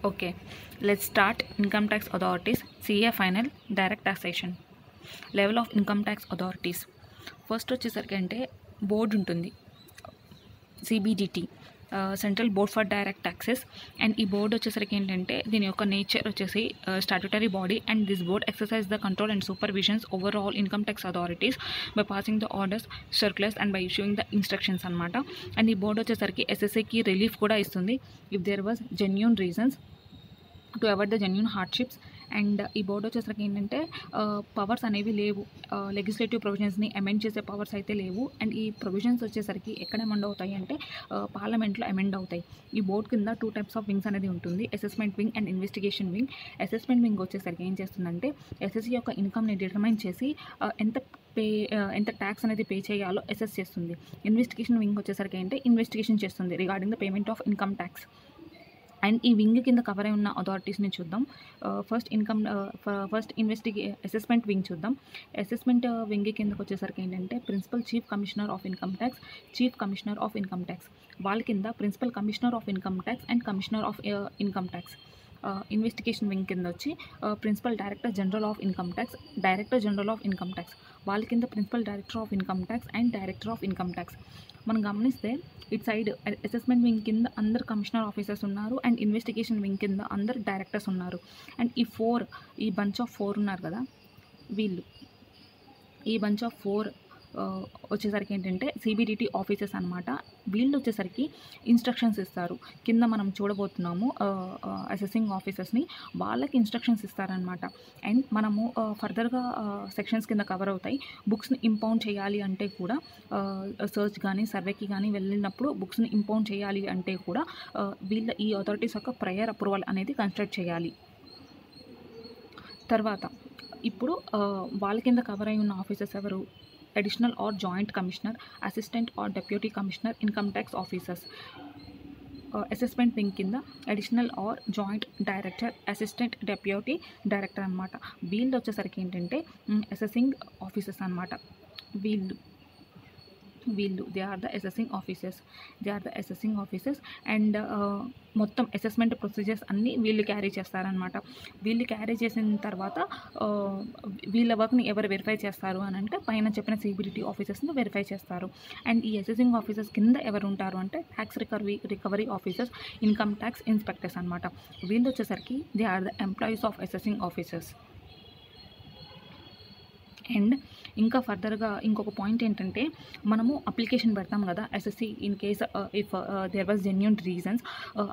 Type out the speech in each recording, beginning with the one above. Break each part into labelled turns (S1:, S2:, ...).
S1: Okay, let's start. Income tax authorities, CA final, direct taxation. Level of income tax authorities. First వచ్చేసరికి అంటే board ఉంటుంది, CBDT, central board for direct taxes. And ఈ board వచ్చేసరికి ఏంటంటే దీని యొక్క nature వచ్చేసి statutory body, and this board exercise the control and supervisions over all income tax authorities by passing the orders, circulars and by issuing the instructions అనమాట. And ఈ board వచ్చేసరికి ఎస్ఎస్ఏకి రిలీఫ్ కూడా ఇస్తుంది if there was genuine reasons to avoid the genuine hardships. And ఈ board వచ్చేసరికి ఏంటంటే powers అనేవి లేవు, లెజిస్లేటివ్ ప్రొవిజన్స్ని అమెండ్ చేసే పవర్స్ అయితే లేవు. అండ్ ఈ ప్రొవిజన్స్ వచ్చేసరికి ఎక్కడ అమెండ్ అవుతాయి అంటే పార్లమెంట్లో అమెండ్ అవుతాయి. ఈ బోర్డు కింద 2 types ఆఫ్ వింగ్స్ అనేది ఉంటుంది, assessment wing and investigation wing. Assessment wing వచ్చేసరికి ఏం చేస్తుందంటే ఎస్ఎస్సీ యొక్క ఇన్కమ్ని డిటర్మైన్ చేసి ఎంత ట్యాక్స్ అనేది పే చేయాలో అసెస్ చేస్తుంది. ఇన్వెస్టిగేషన్ వింగ్ వచ్చేసరికి అంటే ఇన్వెస్టిగేషన్ చేస్తుంది regarding the payment of income tax. And ఈ వింగ్ కింద కవర్ అయి ఉన్న అథారిటీస్ని చూద్దాం. ఫస్ట్ అసెస్మెంట్ వింగ్ చూద్దాం. అసెస్మెంట్ వింగ్ కిందకు వచ్చేసరికి ఏంటంటే principal chief commissioner of income tax, chief commissioner of income tax, వాళ్ళ కింద principal commissioner of income tax and commissioner of income tax. Investigation wing కింద వచ్చి principal director general of income tax, director general of income tax, వాళ్ళ కింద principal director of income tax and director of income tax. మనం గమనిస్తే ఇటు side assessment wing కింద అందరు commissioner officers ఉన్నారు, అండ్ ఇన్వెస్టిగేషన్ వింగ్ కింద అందరు డైరెక్టర్స్ ఉన్నారు. అండ్ ఈ బంచ్ ఆఫ్ 4 ఉన్నారు కదా, ఈ బంచ్ ఆఫ్ 4 వచ్చేసరికి ఏంటంటే సిబిడిటీ ఆఫీసర్స్ అనమాట. వీళ్ళు వచ్చేసరికి ఇన్స్ట్రక్షన్స్ ఇస్తారు. కింద మనం చూడబోతున్నాము అసెసింగ్ ఆఫీసర్స్ని, వాళ్ళకి ఇన్స్ట్రక్షన్స్ ఇస్తారనమాట. అండ్ మనము ఫర్దర్గా సెక్షన్స్ కింద కవర్ అవుతాయి. బుక్స్ని ఇంపౌండ్ చేయాలి అంటే కూడా, సర్చ్ కానీ సర్వేకి కానీ వెళ్ళినప్పుడు బుక్స్ని ఇంపౌండ్ చేయాలి అంటే కూడా ఈ అథారిటీస్ యొక్క ప్రయర్ అప్రూవల్ అనేది కన్స్ట్రక్ట్ చేయాలి. తర్వాత ఇప్పుడు వాళ్ళ కింద కవర్ అయి ఉన్న ఆఫీసర్స్ ఎవరు? Additional or joint commissioner, assistant or deputy commissioner, income tax officers. Assessment wing కింద additional or joint director, assistant deputy director అనమాట. వీళ్ళు వచ్చేసరికి ఏంటంటే అసెసింగ్ ఆఫీసర్స్ అనమాట. వీళ్ళు they are the assessing officers. And మొత్తం అసెస్మెంట్ ప్రొసీజర్స్ అన్నీ వీళ్ళు క్యారీ చేస్తారనమాట. వీళ్ళు క్యారీ చేసిన తర్వాత వీళ్ళ వర్క్ని ఎవరు వెరిఫై చేస్తారు అని అంటే పైన చెప్పిన సిబిడిటీ ఆఫీసర్స్ని వెరిఫై చేస్తారు. అండ్ ఈ అసెసింగ్ ఆఫీసర్స్ కింద ఎవరు ఉంటారు అంటే tax recovery officers, income tax inspectors అనమాట. వీళ్ళు వచ్చేసరికి they are the employees of assessing officers. And ఇంకా ఫర్దర్గా ఇంకొక పాయింట్ ఏంటంటే మనము అప్లికేషన్ పెడతాం కదా SSC, in case if there was genuine reasons,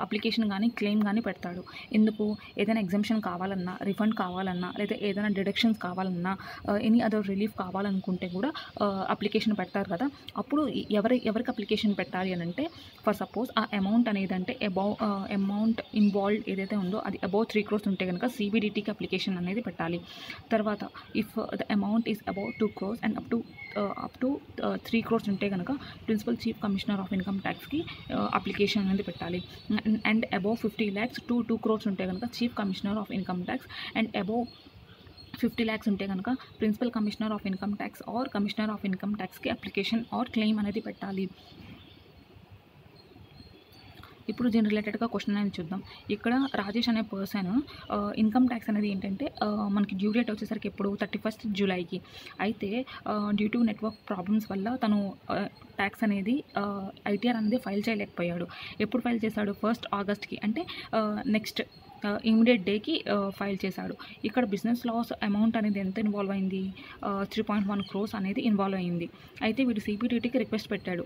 S1: application కానీ క్లెయిమ్ కానీ పెడతాడు. ఎందుకు? ఏదైనా ఎగ్జామ్షన్ కావాలన్నా, రిఫండ్ కావాలన్నా, లేదా ఏదైనా డిడక్షన్స్ కావాలన్నా, ఎనీ అదర్ రిలీఫ్ కావాలనుకుంటే కూడా అప్లికేషన్ పెడతారు కదా. అప్పుడు ఎవరికి అప్లికేషన్ పెట్టాలి అని అంటే, ఫర్ సపోజ్ ఆ అమౌంట్ అనేది అంటే అమౌంట్ ఇన్వాల్వ్డ్ ఏదైతే ఉందో అది అబౌవ్ 3 crores ఉంటే కనుక సిబిడిటీకి అప్లికేషన్ అనేది పెట్టాలి. తర్వాత if the amount is above 2 crores and up to 3 crores ఉంటే కనుక principal chief commissioner of income ట్యాక్స్కి అప్లికేషన్ అనేది పెట్టాలి. And above 50 lakhs to 2 crores ఉంటే కనుక chief commissioner of income tax, and above 50 lakhs ఉంటే కనుక principal commissioner of income tax or commissioner of income ట్యాక్స్కి అప్లికేషన్ ఆర్ క్లెయిమ్ అనేది పెట్టాలి. ఇప్పుడు దీని రిలేటెడ్గా క్వశ్చన్ అనేది చూద్దాం. ఇక్కడ రాజేష్ అనే పర్సన్ ఇన్కమ్ ట్యాక్స్ అనేది ఏంటంటే మనకి డ్యూ డేట్ వచ్చేసరికి ఎప్పుడు 31st జూలైకి. అయితే డ్యూ టు నెట్వర్క్ ప్రాబ్లమ్స్ వల్ల తను ట్యాక్స్ అనేది ఐటీఆర్ అనేది ఫైల్ చేయలేకపోయాడు. ఎప్పుడు ఫైల్ చేశాడు? 1st ఆగస్ట్కి, అంటే నెక్స్ట్ ఇమీడియట్ డేకి ఫైల్ చేశాడు. ఇక్కడ బిజినెస్ లాస్ అమౌంట్ అనేది ఎంత ఇన్వాల్వ్ అయింది? 3.1 crores అనేది ఇన్వాల్వ్ అయింది. అయితే వీడు సిబిడిటీకి రిక్వెస్ట్ పెట్టాడు,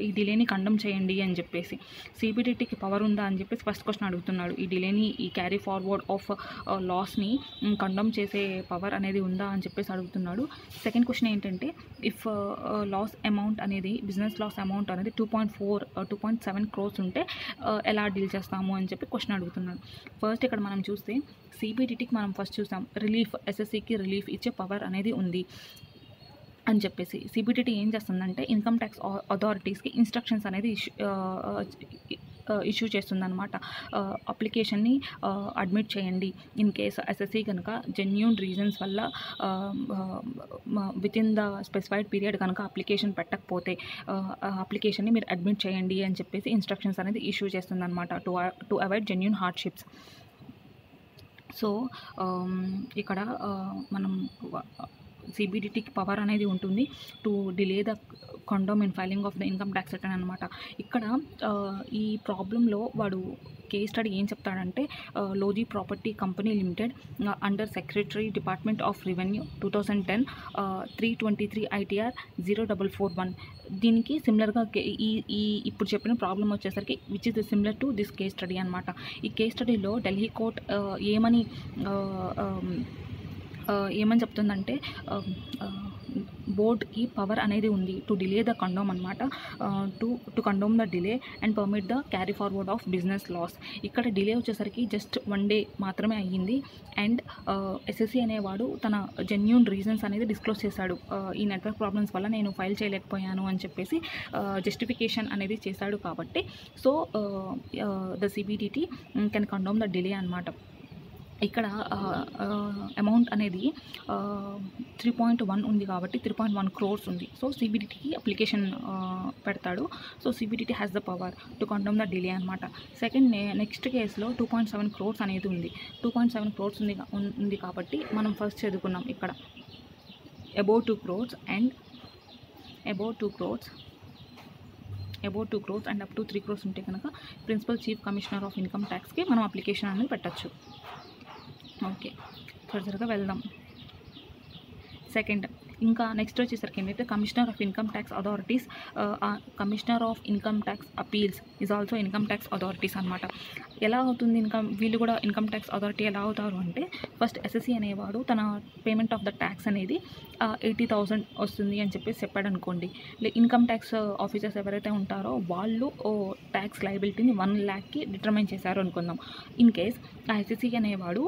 S1: ఈ డిలేని కండమ్ చేయండి అని చెప్పేసి. సిబిడిటీకి పవర్ ఉందా అని చెప్పేసి ఫస్ట్ క్వశ్చన్ అడుగుతున్నాడు. ఈ డిలేని, ఈ క్యారీ ఫార్వర్డ్ ఆఫ్ లాస్ని కండమ్ చేసే పవర్ అనేది ఉందా అని చెప్పేసి అడుగుతున్నాడు. సెకండ్ క్వశ్చన్ ఏంటంటే, ఇఫ్ లాస్ అమౌంట్ అనేది, బిజినెస్ లాస్ అమౌంట్ అనేది 2.7 crores ఉంటే ఎలా డీల్ చేస్తాము అని చెప్పి క్వశ్చన్ అడుగుతున్నాడు. ఫస్ట్ ఇక్కడ మనం చూస్తే సిబిడిటీకి మనం ఫస్ట్ చూసాం రిలీఫ్, ఎస్ఎస్సికి రిలీఫ్ ఇచ్చే పవర్ అనేది ఉంది అని చెప్పేసి. సిబిడిటీ ఏం చేస్తుందంటే ఇన్కమ్ ట్యాక్స్ అథారిటీస్కి ఇన్స్ట్రక్షన్స్ అనేది ఇష్యూ చేస్తుందన్నమాట. అప్లికేషన్ని అడ్మిట్ చేయండి. ఇన్ కేస్ ఎస్ఎస్సి కనుక జెన్యూన్ రీజన్స్ వల్ల with in the specified period కనుక అప్లికేషన్ పెట్టకపోతే అప్లికేషన్ని మీరు అడ్మిట్ చేయండి అని చెప్పేసి ఇన్స్ట్రక్షన్స్ అనేది ఇష్యూ చేస్తుందన్నమాట to avoid genuine hardships. So ఇక్కడ మనం సిబిడిటీకి పవర్ అనేది ఉంటుంది to delay the condone in filing of the income tax return అనమాట. ఇక్కడ ఈ ప్రాబ్లంలో వాడు కేస్ స్టడీ ఏం చెప్తాడంటే లోజీ property company limited under secretary department of revenue 2010 323 ITR 0441. దీనికి సిమిలర్గా ఈ ఇప్పుడు చెప్పిన ప్రాబ్లం వచ్చేసరికి which is similar to this case study అనమాట. ఈ కేస్ స్టడీలో ఢిల్లీ కోర్ట్ ఏమని చెప్తుందంటే బోర్డ్కి పవర్ అనేది ఉంది టు డిలే ద కండోమ్ అనమాట, to condone the delay and permit the carry forward of business loss. ఇక్కడ డిలే వచ్చేసరికి జస్ట్ 1 day మాత్రమే అయ్యింది. అండ్ ఎస్ఎస్సి అనేవాడు తన జెన్యూన్ రీజన్స్ అనేది డిస్క్లోజ్ చేశాడు. ఈ నెట్వర్క్ ప్రాబ్లమ్స్ వల్ల నేను ఫైల్ చేయలేకపోయాను అని చెప్పేసి జస్టిఫికేషన్ అనేది చేశాడు. కాబట్టి so the CBDT can condom the delay అనమాట. ఇక్కడ అమౌంట్ అనేది 3.1 ఉంది కాబట్టి 3.1 crores ఉంది. సో సిబిడిటీకి అప్లికేషన్ పెడతాడు. So CBDT has the power to condone the delay అనమాట. నెక్స్ట్ కేసులో 2.7 crores అనేది ఉంది. 2.7 crores ఉంది కాబట్టి మనం ఫస్ట్ చదువుకున్నాం ఇక్కడ above 2 crores and above 2 crores and up to 3 crores ఉంటే కనుక principal chief commissioner of income ట్యాక్స్కి మనం అప్లికేషన్ అనేది పెట్టచ్చు. ఓకే, త్వరగా వెళ్దాం. సెకండ్ ఇంకా నెక్స్ట్ వచ్చేసరికి ఏంటంటే commissioner of income tax authorities, commissioner of income tax appeals is also income tax authorities అనమాట. ఎలా అవుతుంది వీళ్ళు కూడా ఇన్కమ్ ట్యాక్స్ అథారిటీ ఎలా అవుతారు అంటే ఫస్ట్ ఎస్ఎస్సి అనేవాడు తన పేమెంట్ ఆఫ్ ద ట్యాక్స్ అనేది 80,000 వస్తుంది అని చెప్పేసి చెప్పాడు అనుకోండి. ఇన్కమ్ ట్యాక్స్ ఆఫీసర్స్ ఎవరైతే ఉంటారో వాళ్ళు ట్యాక్స్ లయబిలిటీని 1 lakhకి డిటర్మైన్ చేశారు అనుకుందాం. ఇన్ కేస్ ఆ ఎస్ఎస్సి అనేవాడు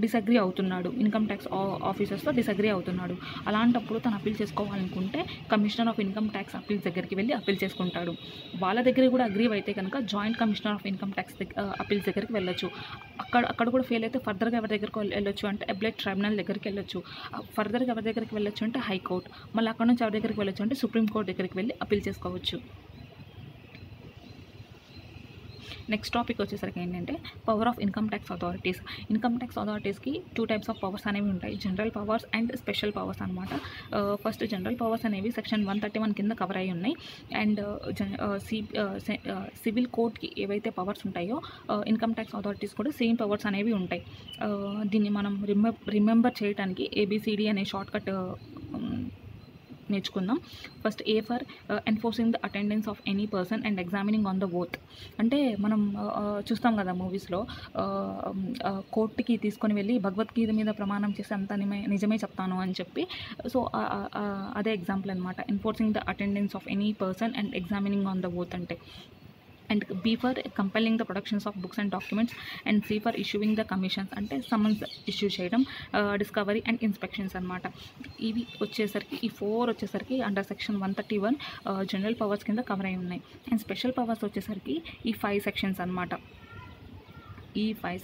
S1: డిసగ్రీ అవుతున్నాడు, ఇన్కమ్ ట్యాక్స్ ఆఫీసర్స్తో డిసగ్రీ అవుతున్నాడు. అలాంటప్పుడు తను అప్పీల్ చేసుకోవాలనుకుంటే commissioner of income tax appeals దగ్గరికి వెళ్ళి అప్పీల్ చేసుకుంటాడు. వాళ్ళ దగ్గర కూడా అగ్రీ అయితే కనుక joint commissioner of income tax appeals దగ్గరికి వెళ్ళొచ్చు. అక్కడ కూడా ఫెయిల్ అయితే ఫర్దర్గా ఎవరి దగ్గరికి వెళ్ళొచ్చు అంటే అప్లైట్ ట్రైబ్యునల్ దగ్గరికి వెళ్ళొచ్చు. ఫర్దర్గా ఎవరి దగ్గరికి వెళ్ళొచ్చు అంటే హైకోర్టు. మళ్ళీ అక్కడ నుంచి ఎవరి దగ్గరికి వెళ్ళొచ్చు అంటే సుప్రీంకోర్టు దగ్గరికి వెళ్ళి అప్పీల్ చేసుకోవచ్చు. నెక్స్ట్ టాపిక్ వచ్చేసరికి ఏంటంటే power of income tax authorities. ఇన్కమ్ ట్యాక్స్ అథారిటీస్కి 2 types ఆఫ్ పవర్స్ అనేవి ఉంటాయి, general powers and special powers అనమాట. ఫస్ట్ జనరల్ పవర్స్ అనేవి సెక్షన్ 131 కింద కవర్ అయి ఉన్నాయి. అండ్ సివిల్ కోర్ట్కి ఏవైతే పవర్స్ ఉంటాయో ఇన్కమ్ ట్యాక్స్ అథారిటీస్ కూడా సేమ్ పవర్స్ అనేవి ఉంటాయి. దీన్ని మనం రిమెంబర్ చేయడానికి ABCD అనే షార్ట్కట్ నేర్చుకుందాం. First A for enforcing the attendance of any person and examining on the oath. అంటే మనం చూస్తాం కదా మూవీస్లో కోర్టుకి తీసుకొని వెళ్ళి భగవద్గీత మీద ప్రమాణం చేసి అంతా నిజమే చెప్తాను అని చెప్పి. సో అదే ఎగ్జాంపుల్ అనమాట enforcing the attendance of any person and examining on the oath అంటే. And B for compelling the productions of books and documents. And C for issuing the commissions అంటే సమన్స్ ఇష్యూ చేయడం, discovery and inspections అనమాట. ఇవి వచ్చేసరికి ఈ 4 వచ్చేసరికి under section 131 general powers కింద cover అయి ఉన్నాయి. అండ్ స్పెషల్ పవర్స్ వచ్చేసరికి ఈ 5 sections అనమాట. ఈ 5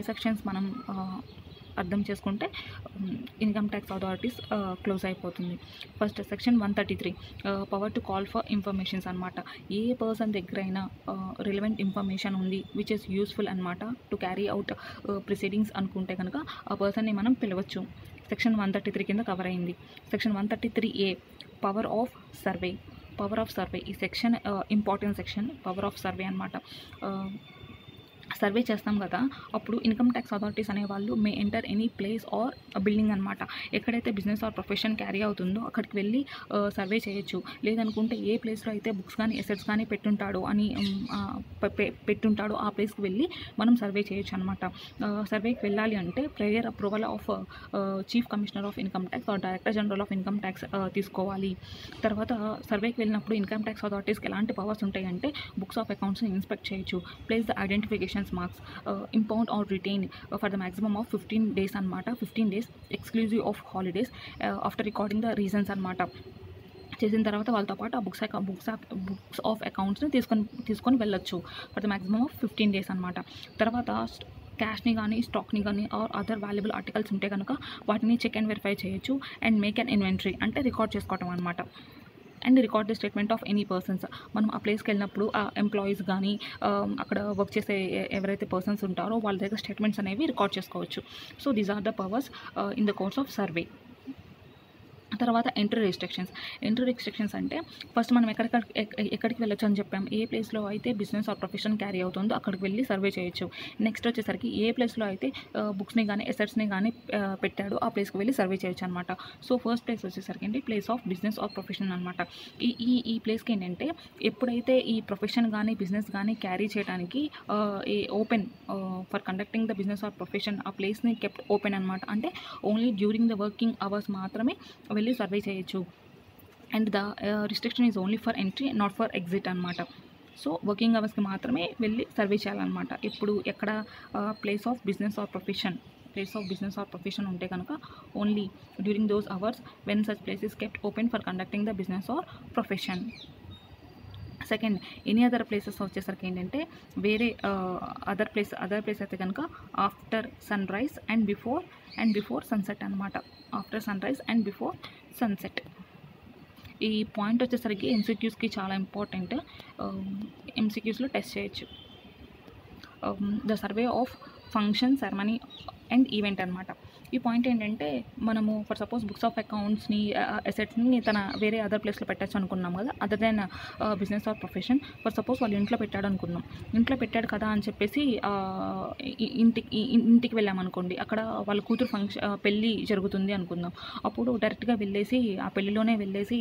S1: sections మనం అర్థం చేసుకుంటే ఇన్కమ్ ట్యాక్స్ అథారిటీస్ క్లోజ్ అయిపోతుంది. First section 133 power to call for informations అనమాట. ఏ పర్సన్ దగ్గరైనా రిలవెంట్ ఇన్ఫర్మేషన్ ఉంది విచ్ ఇస్ యూస్ఫుల్ అనమాట టు క్యారీ అవుట్ ప్రొసీడింగ్స్ అనుకుంటే కనుక ఆ పర్సన్ని మనం పిలవచ్చు. సెక్షన్ 133 కింద కవర్ అయింది. Section 133A power of survey. ఈ section important section, power of survey అనమాట. సర్వే చేస్తాం కదా, అప్పుడు ఇన్కమ్ ట్యాక్స్ అథారిటీస్ అనేవాళ్ళు may enter any place or building అనమాట. ఎక్కడైతే బిజినెస్ ఆర్ ప్రొఫెషన్ క్యారీ అవుతుందో అక్కడికి వెళ్ళి సర్వే చేయొచ్చు. లేదనుకుంటే ఏ ప్లేస్లో అయితే బుక్స్ కానీ ఎసెట్స్ కానీ పెట్టుంటాడో ఆ ప్లేస్కి వెళ్ళి మనం సర్వే చేయొచ్చు అనమాట. సర్వేకి వెళ్ళాలి అంటే prior approval of chief commissioner of income tax or director general of income tax తీసుకోవాలి. తర్వాత సర్వేకి వెళ్ళినప్పుడు ఇన్కమ్ ట్యాక్స్ అథారిటీస్కి ఎలాంటి పవర్స్ ఉంటాయంటే బుక్స్ ఆఫ్ అకౌంట్స్ని ఇన్స్పెక్ట్ చేయొచ్చు, place the identification marks, impound or retain for the maximum of 15 days అనమాట. 15 days exclusive of holidays after recording the reasons అనమాట. చేసిన తర్వాత వాళ్ళతో పాటు ఆ బుక్స్ ఆఫ్ అకౌంట్స్ని తీసుకొని వెళ్ళొచ్చు for the maximum of 15 days అనమాట. తర్వాత క్యాష్ని కానీ స్టాక్ని కానీ ఆర్ అదర్ వాల్యుబుల్ ఆర్టికల్స్ ఉంటే కనుక వాటిని చెక్ అండ్ వెరిఫై చేయొచ్చు. అండ్ మేక్ అన్ ఇన్వెంటరీ అంటే రికార్డ్ చేసుకోవటం అనమాట. And record the statement of any persons. మనం ఆ ప్లేస్కి వెళ్ళినప్పుడు ఆ ఎంప్లాయీస్ కానీ అక్కడ వర్క్ చేసే ఎవరైతే పర్సన్స్ ఉంటారో వాళ్ళ దగ్గర స్టేట్మెంట్స్ అనేవి రికార్డ్ చేసుకోవచ్చు. So these are the powers in the course of survey. తర్వాత ఎంట్రీ రిస్ట్రిక్షన్స్. ఎంట్రీ రిస్ట్రిక్షన్స్ అంటే ఫస్ట్ మనం ఎక్కడికి వెళ్ళొచ్చు అని చెప్పాం. ఏ ప్లేస్లో అయితే బిజినెస్ ఆర్ ప్రొఫెషన్ క్యారీ అవుతుందో అక్కడికి వెళ్ళి సర్వే చేయొచ్చు. నెక్స్ట్ వచ్చేసరికి ఏ ప్లేస్లో అయితే బుక్స్ని కానీ ఎసెట్స్ని కానీ పెట్టాడో ఆ ప్లేస్కి వెళ్ళి సర్వే చేయొచ్చు అనమాట. సో ఫస్ట్ ప్లేస్ వచ్చేసరికి అంటే place of business or profession అనమాట. ఈ ప్లేస్కి ఏంటంటే ఎప్పుడైతే ఈ ప్రొఫెషన్ కానీ బిజినెస్ కానీ క్యారీ చేయడానికి ఈ open for conducting the business or profession ఆ ప్లేస్ని కెప్ట్ ఓపెన్ అనమాట. అంటే only during the working hours మాత్రమే వెళ్ళి సర్వే చేయొచ్చు. And the restriction is only for entry not for exit అనమాట. సో వర్కింగ్ అవర్స్కి మాత్రమే వెళ్ళి సర్వే చేయాలన్నమాట. ఇప్పుడు ఎక్కడ place of business or profession ఉంటే కనుక only during those hours when such place is kept open for conducting the business or profession. Second, any other places వచ్చేసరికి ఏంటంటే వేరే అదర్ ప్లేస్ అయితే కనుక after sunrise and before sunset అనమాట. After sunrise and before sunset. ఈ point వచ్చేసరికి ఎంసీక్యూస్కి చాలా ఇంపార్టెంట్. ఎంసీక్యూస్లో టెస్ట్ చేయొచ్చు. The survey of function, ceremony and event అనమాట. ఈ పాయింట్ ఏంటంటే మనము ఫర్ సపోజ్ బుక్స్ ఆఫ్ అకౌంట్స్ని అసెట్స్ని తన వేరే అదర్ ప్లేస్లో పెట్టచ్చు అనుకున్నాం కదా, other than business or profession. For suppose వాళ్ళు ఇంట్లో పెట్టాడు అనుకున్నాం. ఇంట్లో పెట్టాడు కదా అని చెప్పేసి ఇంటికి వెళ్ళామనుకోండి, అక్కడ వాళ్ళ కూతురు పెళ్ళి జరుగుతుంది అనుకుందాం. అప్పుడు డైరెక్ట్గా వెళ్ళేసి ఆ పెళ్ళిలోనే వెళ్ళేసి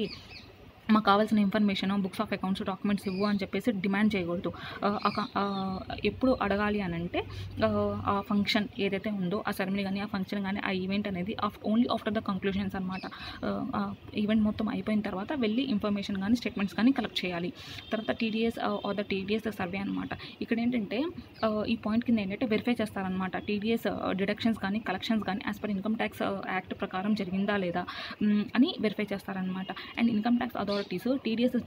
S1: మాకు కావాల్సిన information books of accounts documents ఇవ్వు అని చెప్పేసి డిమాండ్ చేయకూడదు. ఎప్పుడు అడగాలి అని అంటే ఆ ఫంక్షన్ ఏదైతే ఉందో ఆ సెరమనీ కానీ ఆ ఫంక్షన్ కానీ ఆ ఈవెంట్ అనేది ఓన్లీ ఆఫ్టర్ ద కంక్లూషన్స్ అనమాట. ఈవెంట్ మొత్తం అయిపోయిన తర్వాత వెళ్ళి ఇన్ఫర్మేషన్ కానీ స్టేట్మెంట్స్ కానీ కలెక్ట్ చేయాలి. తర్వాత టీడీఎస్ సర్వే అనమాట. ఇక్కడ ఏంటంటే ఈ పాయింట్ కింద ఏంటంటే వెరిఫై చేస్తారనమాట. టీడీఎస్ డిడక్షన్స్ కానీ కలెక్షన్స్ కానీ as per income tax act ప్రకారం జరిగిందా లేదా అని వెరిఫై చేస్తారనమాట. అండ్ ఇన్కమ్ ట్యాక్స్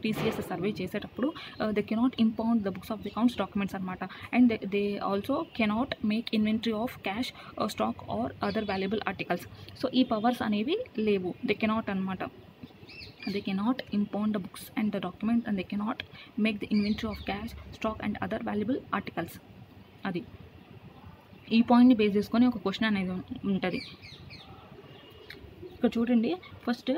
S1: టీసీఎస్ సర్వే చేసేటప్పుడు they cannot impound the books of the accounts documents అనమాట. And they also cannot make inventory of cash, stock or other valuable articles. So ఈ powers అనేవి లేవు. దే కెనాట్ అనమాట. They cannot impound the books and the document, and they cannot make the inventory of cash, stock and other valuable articles. అది ఈ పాయింట్ని base చేసుకొని ఒక question అనేది ఉంటుంది. ఇక్కడ చూడండి, ఫస్ట్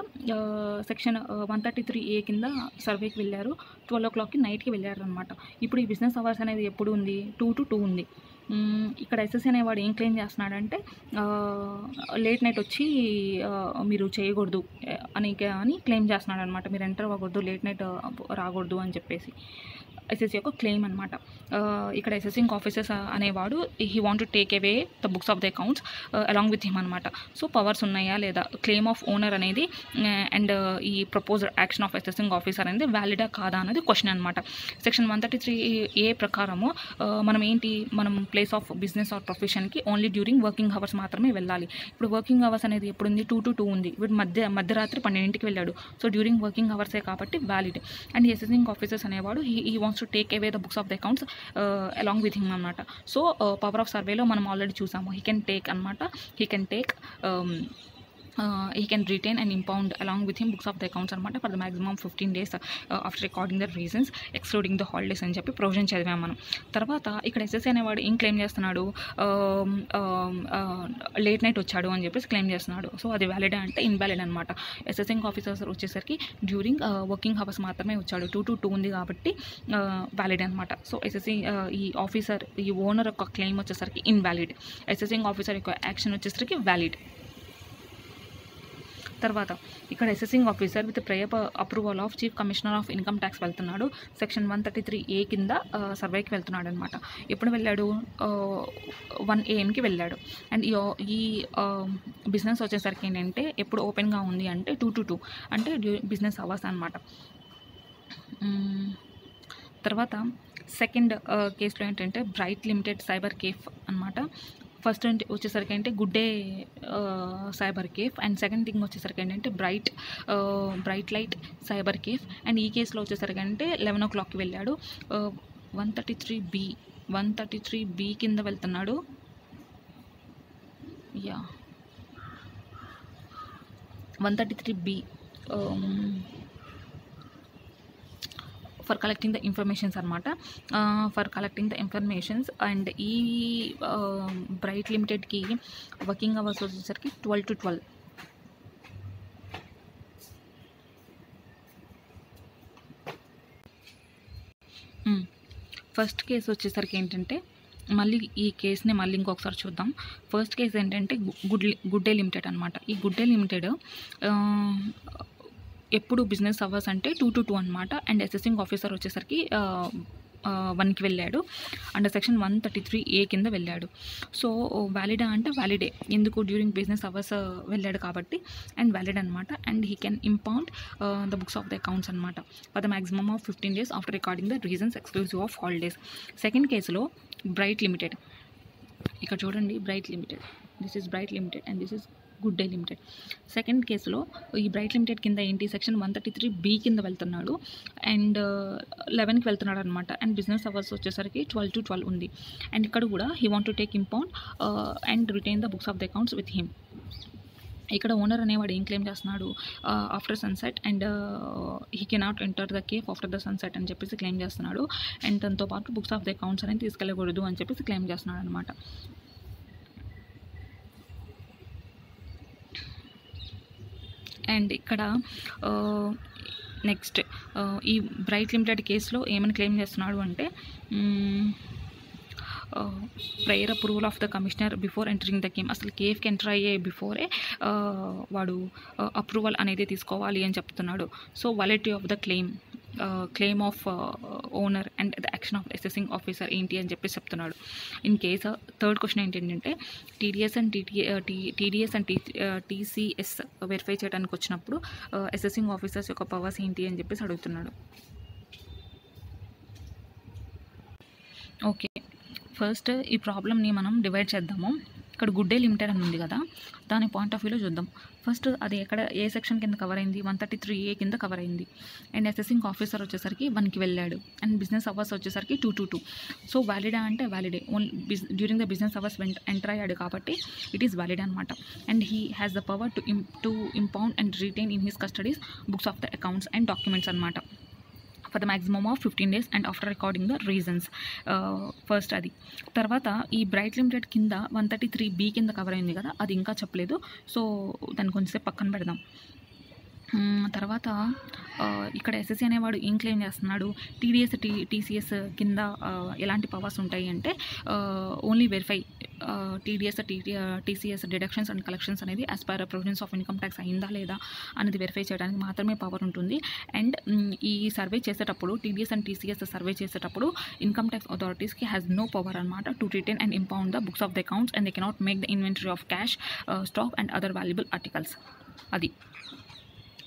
S1: సెక్షన్ 133A కింద సర్వేకి వెళ్ళారు. 12 o'clockకి నైట్కి వెళ్ళారు అనమాట. ఇప్పుడు ఈ బిజినెస్ అవర్స్ అనేది ఎప్పుడు ఉంది? 2 to 2 ఉంది. ఇక్కడ ఎస్ఎస్సీ అనేవాడు ఏం క్లెయిమ్ చేస్తున్నాడంటే లేట్ నైట్ వచ్చి మీరు చేయకూడదు అని క్లెయిమ్ చేస్తున్నాడు అనమాట. మీరు ఎంటర్ అవ్వకూడదు, లేట్ నైట్ రాకూడదు అని చెప్పేసి ఎస్ఎస్సీ యొక్క క్లెయిమ్ అనమాట. ఇక్కడ అసెసింగ్ ఆఫీసర్స్ అనేవాడు he want to take away the books of the accounts along with him అనమాట. సో పవర్స్ ఉన్నాయా లేదా, క్లెయిమ్ ఆఫ్ ఓనర్ అనేది అండ్ ఈ proposed action of assessing officer అనేది వ్యాలిడా కాదా అనేది క్వశ్చన్ అనమాట. సెక్షన్ 133A ప్రకారము మనం ప్లేస్ ఆఫ్ బిజినెస్ ఆర్ ప్రొఫెషన్కి ఓన్లీ డ్యూరింగ్ వర్కింగ్ అవర్స్ మాత్రమే వెళ్ళాలి. ఇప్పుడు వర్కింగ్ అవర్స్ అనేది ఎప్పుడు ఉంది? 2 to 2 ఉంది. వీడు మధ్యరాత్రి 12ంటికి వెళ్ళాడు. సో డ్యూరింగ్ వర్కింగ్ అవర్సే కాబట్టి వ్యాలిడ్. అండ్ అసెసింగ్ ఆఫీసర్స్ అనేవాడు he wants to take away the books of the accounts along with him అనమాట. సో పవర్ ఆఫ్ సర్వేలో మనం ఆల్రెడీ చూసాము. He can take he can retain and impound along with him books of the accounts అనమాట for the maximum 15 days after recording the reasons excluding the holidays అని చెప్పి provision చదివాం మనం. తర్వాత ఇక్కడ ఎస్ఎస్సీ అనేవాడు ఏం క్లెయిమ్ చేస్తున్నాడు? లేట్ నైట్ వచ్చాడు అని చెప్పేసి క్లెయిమ్ చేస్తున్నాడు. సో అది వ్యాలిడ్ అంటే ఇన్వాలిడ్ అనమాట. అసెసింగ్ ఆఫీసర్స్ వచ్చేసరికి డ్యూరింగ్ వర్కింగ్ అవర్స్ మాత్రమే వచ్చాడు. 2 to 2 ఉంది కాబట్టి వ్యాలిడ్ అనమాట. సో ఎస్ఎస్సీ ఈ ఓనర్ యొక్క క్లెయిమ్ వచ్చేసరికి ఇన్వాలిడ్. అసెసింగ్ ఆఫీసర్ యొక్క యాక్షన్ వచ్చేసరికి వ్యాలిడ్. తర్వాత ఇక్కడ assessing officer with prior approval of chief commissioner of income tax వెళ్తున్నాడు. సెక్షన్ 133A కింద సర్వేకి వెళ్తున్నాడు అనమాట. ఎప్పుడు వెళ్ళాడు? 1 AM వెళ్ళాడు. అండ్ ఈ బిజినెస్ వచ్చేసరికి ఏంటంటే ఎప్పుడు ఓపెన్గా ఉంది అంటే 2 to 2 అంటే బిజినెస్ అవర్స్ అనమాట. తర్వాత సెకండ్ కేసులో ఏంటంటే బ్రైట్ లిమిటెడ్ సైబర్ కేఫ్ అనమాట. ఫస్ట్ వచ్చేసరికి అంటే good day cyber cafe. And second thing వచ్చేసరికి ఏంటంటే bright light cyber cafe. And ఈ కేసులో వచ్చేసరికి అంటే 11 o'clockకి వెళ్ళాడు. 133B కింద వెళ్తున్నాడు. 133B for collecting the informations అనమాట. For collecting the informations. And ఈ బ్రైట్ లిమిటెడ్కి వర్కింగ్ అవర్స్ వచ్చేసరికి 12 to 12. ఫస్ట్ కేసు వచ్చేసరికి ఏంటంటే, మళ్ళీ ఈ కేసుని మళ్ళీ ఇంకొకసారి చూద్దాం. ఫస్ట్ కేసు ఏంటంటే గుడ్ డే లిమిటెడ్ అనమాట. ఈ గుడ్ డే లిమిటెడ్ ఎప్పుడు బిజినెస్ అవర్స్ అంటే 2 to 2 అనమాట. అండ్ అసెసింగ్ ఆఫీసర్ వచ్చేసరికి 1కి వెళ్ళాడు. అండర్ సెక్షన్ 133A కింద వెళ్ళాడు. సో వ్యాలిడా అంటే వ్యాలిడే, ఎందుకు డ్యూరింగ్ బిజినెస్ అవర్స్ వెళ్ళాడు కాబట్టి, అండ్ వ్యాలిడ్ అనమాట. And he can impound the books of the accounts అనమాట for the maximum of 15 days after recording the reasons exclusive of holidays. Second కేసులో బ్రైట్ లిమిటెడ్, ఇక్కడ చూడండి Bright Limited, this is Bright Limited and this is good day limited. Second కేసులో ఈ bright limited కింద ఏంటి, section 133B కింద వెళ్తున్నాడు and 11కి వెళ్తున్నాడు అనమాట. అండ్ బిజినెస్ అవర్స్ వచ్చేసరికి 12 to 12 ఉంది. అండ్ ఇక్కడ కూడా he want to take impound and retain the books of the accounts with him. ఇక్కడ ఓనర్ అనేవాడు ఏం క్లెయిమ్ చేస్తున్నాడు, after sunset and he cannot enter the cafe after the sunset అని చెప్పేసి క్లెయిమ్ చేస్తున్నాడు. అండ్ దాంతో పాటు బుక్స్ ఆఫ్ ద అకౌంట్స్ అనేది తీసుకెళ్ళకూడదు అని చెప్పేసి క్లెయిమ్ చేస్తున్నాడు అనమాట. అండ్ ఇక్కడ నెక్స్ట్ ఈ బ్రైట్ లిమిటెడ్ కేసులో ఏమని క్లెయిమ్ చేస్తున్నాడు అంటే, prior approval of the commissioner before entering the came. అసలు కేఫ్కి ఎంటర్ అయ్యే బిఫోరే వాడు అప్రూవల్ అనేది తీసుకోవాలి అని చెప్తున్నాడు. So validity of the claim of owner and the action of assessing officer ఏంటి అని చెప్పేసి చెప్తున్నాడు. ఇన్ కేస్ థర్డ్ క్వశ్చన్ ఏంటంటే, టీడీఎస్ అండ్ టీసీఎస్ వెరిఫై చేయడానికి వచ్చినప్పుడు అసెసింగ్ ఆఫీసర్స్ యొక్క పవర్స్ ఏంటి అని చెప్పేసి అడుగుతున్నాడు. ఓకే, ఫస్ట్ ఈ ప్రాబ్లమ్ని మనం డివైడ్ చేద్దాము. ఇక్కడ గుడ్ డే లిమిటెడ్ అని ఉంది కదా, దాని పాయింట్ ఆఫ్ వ్యూలో చూద్దాం. ఫస్ట్ అది ఎక్కడ ఏ సెక్షన్ కింద కవర్ అయింది, 133A కింద కవర్ అయింది. అండ్ అసెసింగ్ ఆఫీసర్ వచ్చేసరికి 1కి వెళ్ళాడు. అండ్ బిజినెస్ అవర్స్ వచ్చేసరికి 2 to 2. సో వ్యాలిడా అంటే వ్యాలిడే, only during the business hours enter అయ్యాడు కాబట్టి ఇట్ ఈస్ వ్యాలిడ్ అనమాట. And he has the power to impound and retain in his custodies books of the accounts and documents అనమాట for the maximum of 15 days and after recording the reasons. First అది. తర్వాత ఈ bright limited కింద 133B కింద cover అయింది కదా, అది ఇంకా చెప్పలేదు. సో దాన్ని కొంచెంసేపు పక్కన పెడదాం. తర్వాత ఇక్కడ ఎస్ఎస్సీ అనేవాడు ఏం క్లెయిమ్ చేస్తున్నాడు, టీడీఎస్ టీసీఎస్ కింద ఎలాంటి పవర్స్ ఉంటాయి అంటే, only verify TDS TCS deductions and collections అనేది as per provisions of income tax అయిందా లేదా అనేది వెరిఫై చేయడానికి మాత్రమే పవర్ ఉంటుంది. అండ్ ఈ సర్వే చేసేటప్పుడు టీడీఎస్ అండ్ టీసీఎస్ సర్వే చేసేటప్పుడు ఇన్కమ్ ట్యాక్స్ అథారిటీస్కి హ్యాస్ నో పవర్ అనమాట to retain and impound the books of the accounts and they cannot make the inventory of cash, stock and other valuable articles. అది.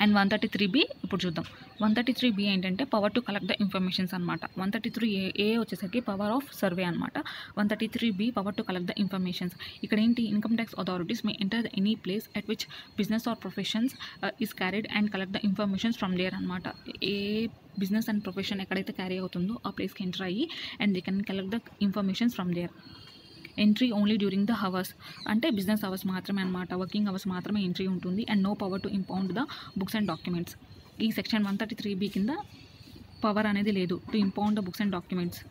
S1: And 133B ఇప్పుడు చూద్దాం. 133B ఏంటంటే power to collect the informations అనమాట. 133A వచ్చేసరికి power of survey అనమాట. 133B power to collect the informations. ఇక్కడ ఏంటి, income tax authorities may enter any place at which business or professions is carried and collect the informations from there అనమాట. ఏ business and profession ఎక్కడైతే carry అవుతుందో ఆ ప్లేస్కి enter అయ్యి and they can collect the informations from there. Entry only during the hours అంటే business hours మాత్రమే అనమాట, వర్కింగ్ అవర్స్ మాత్రమే ఎంట్రీ ఉంటుంది. And no power to impound the books and documents. ఈ సెక్షన్ 133B కింద పవర్ అనేది లేదు to impound the books and documents.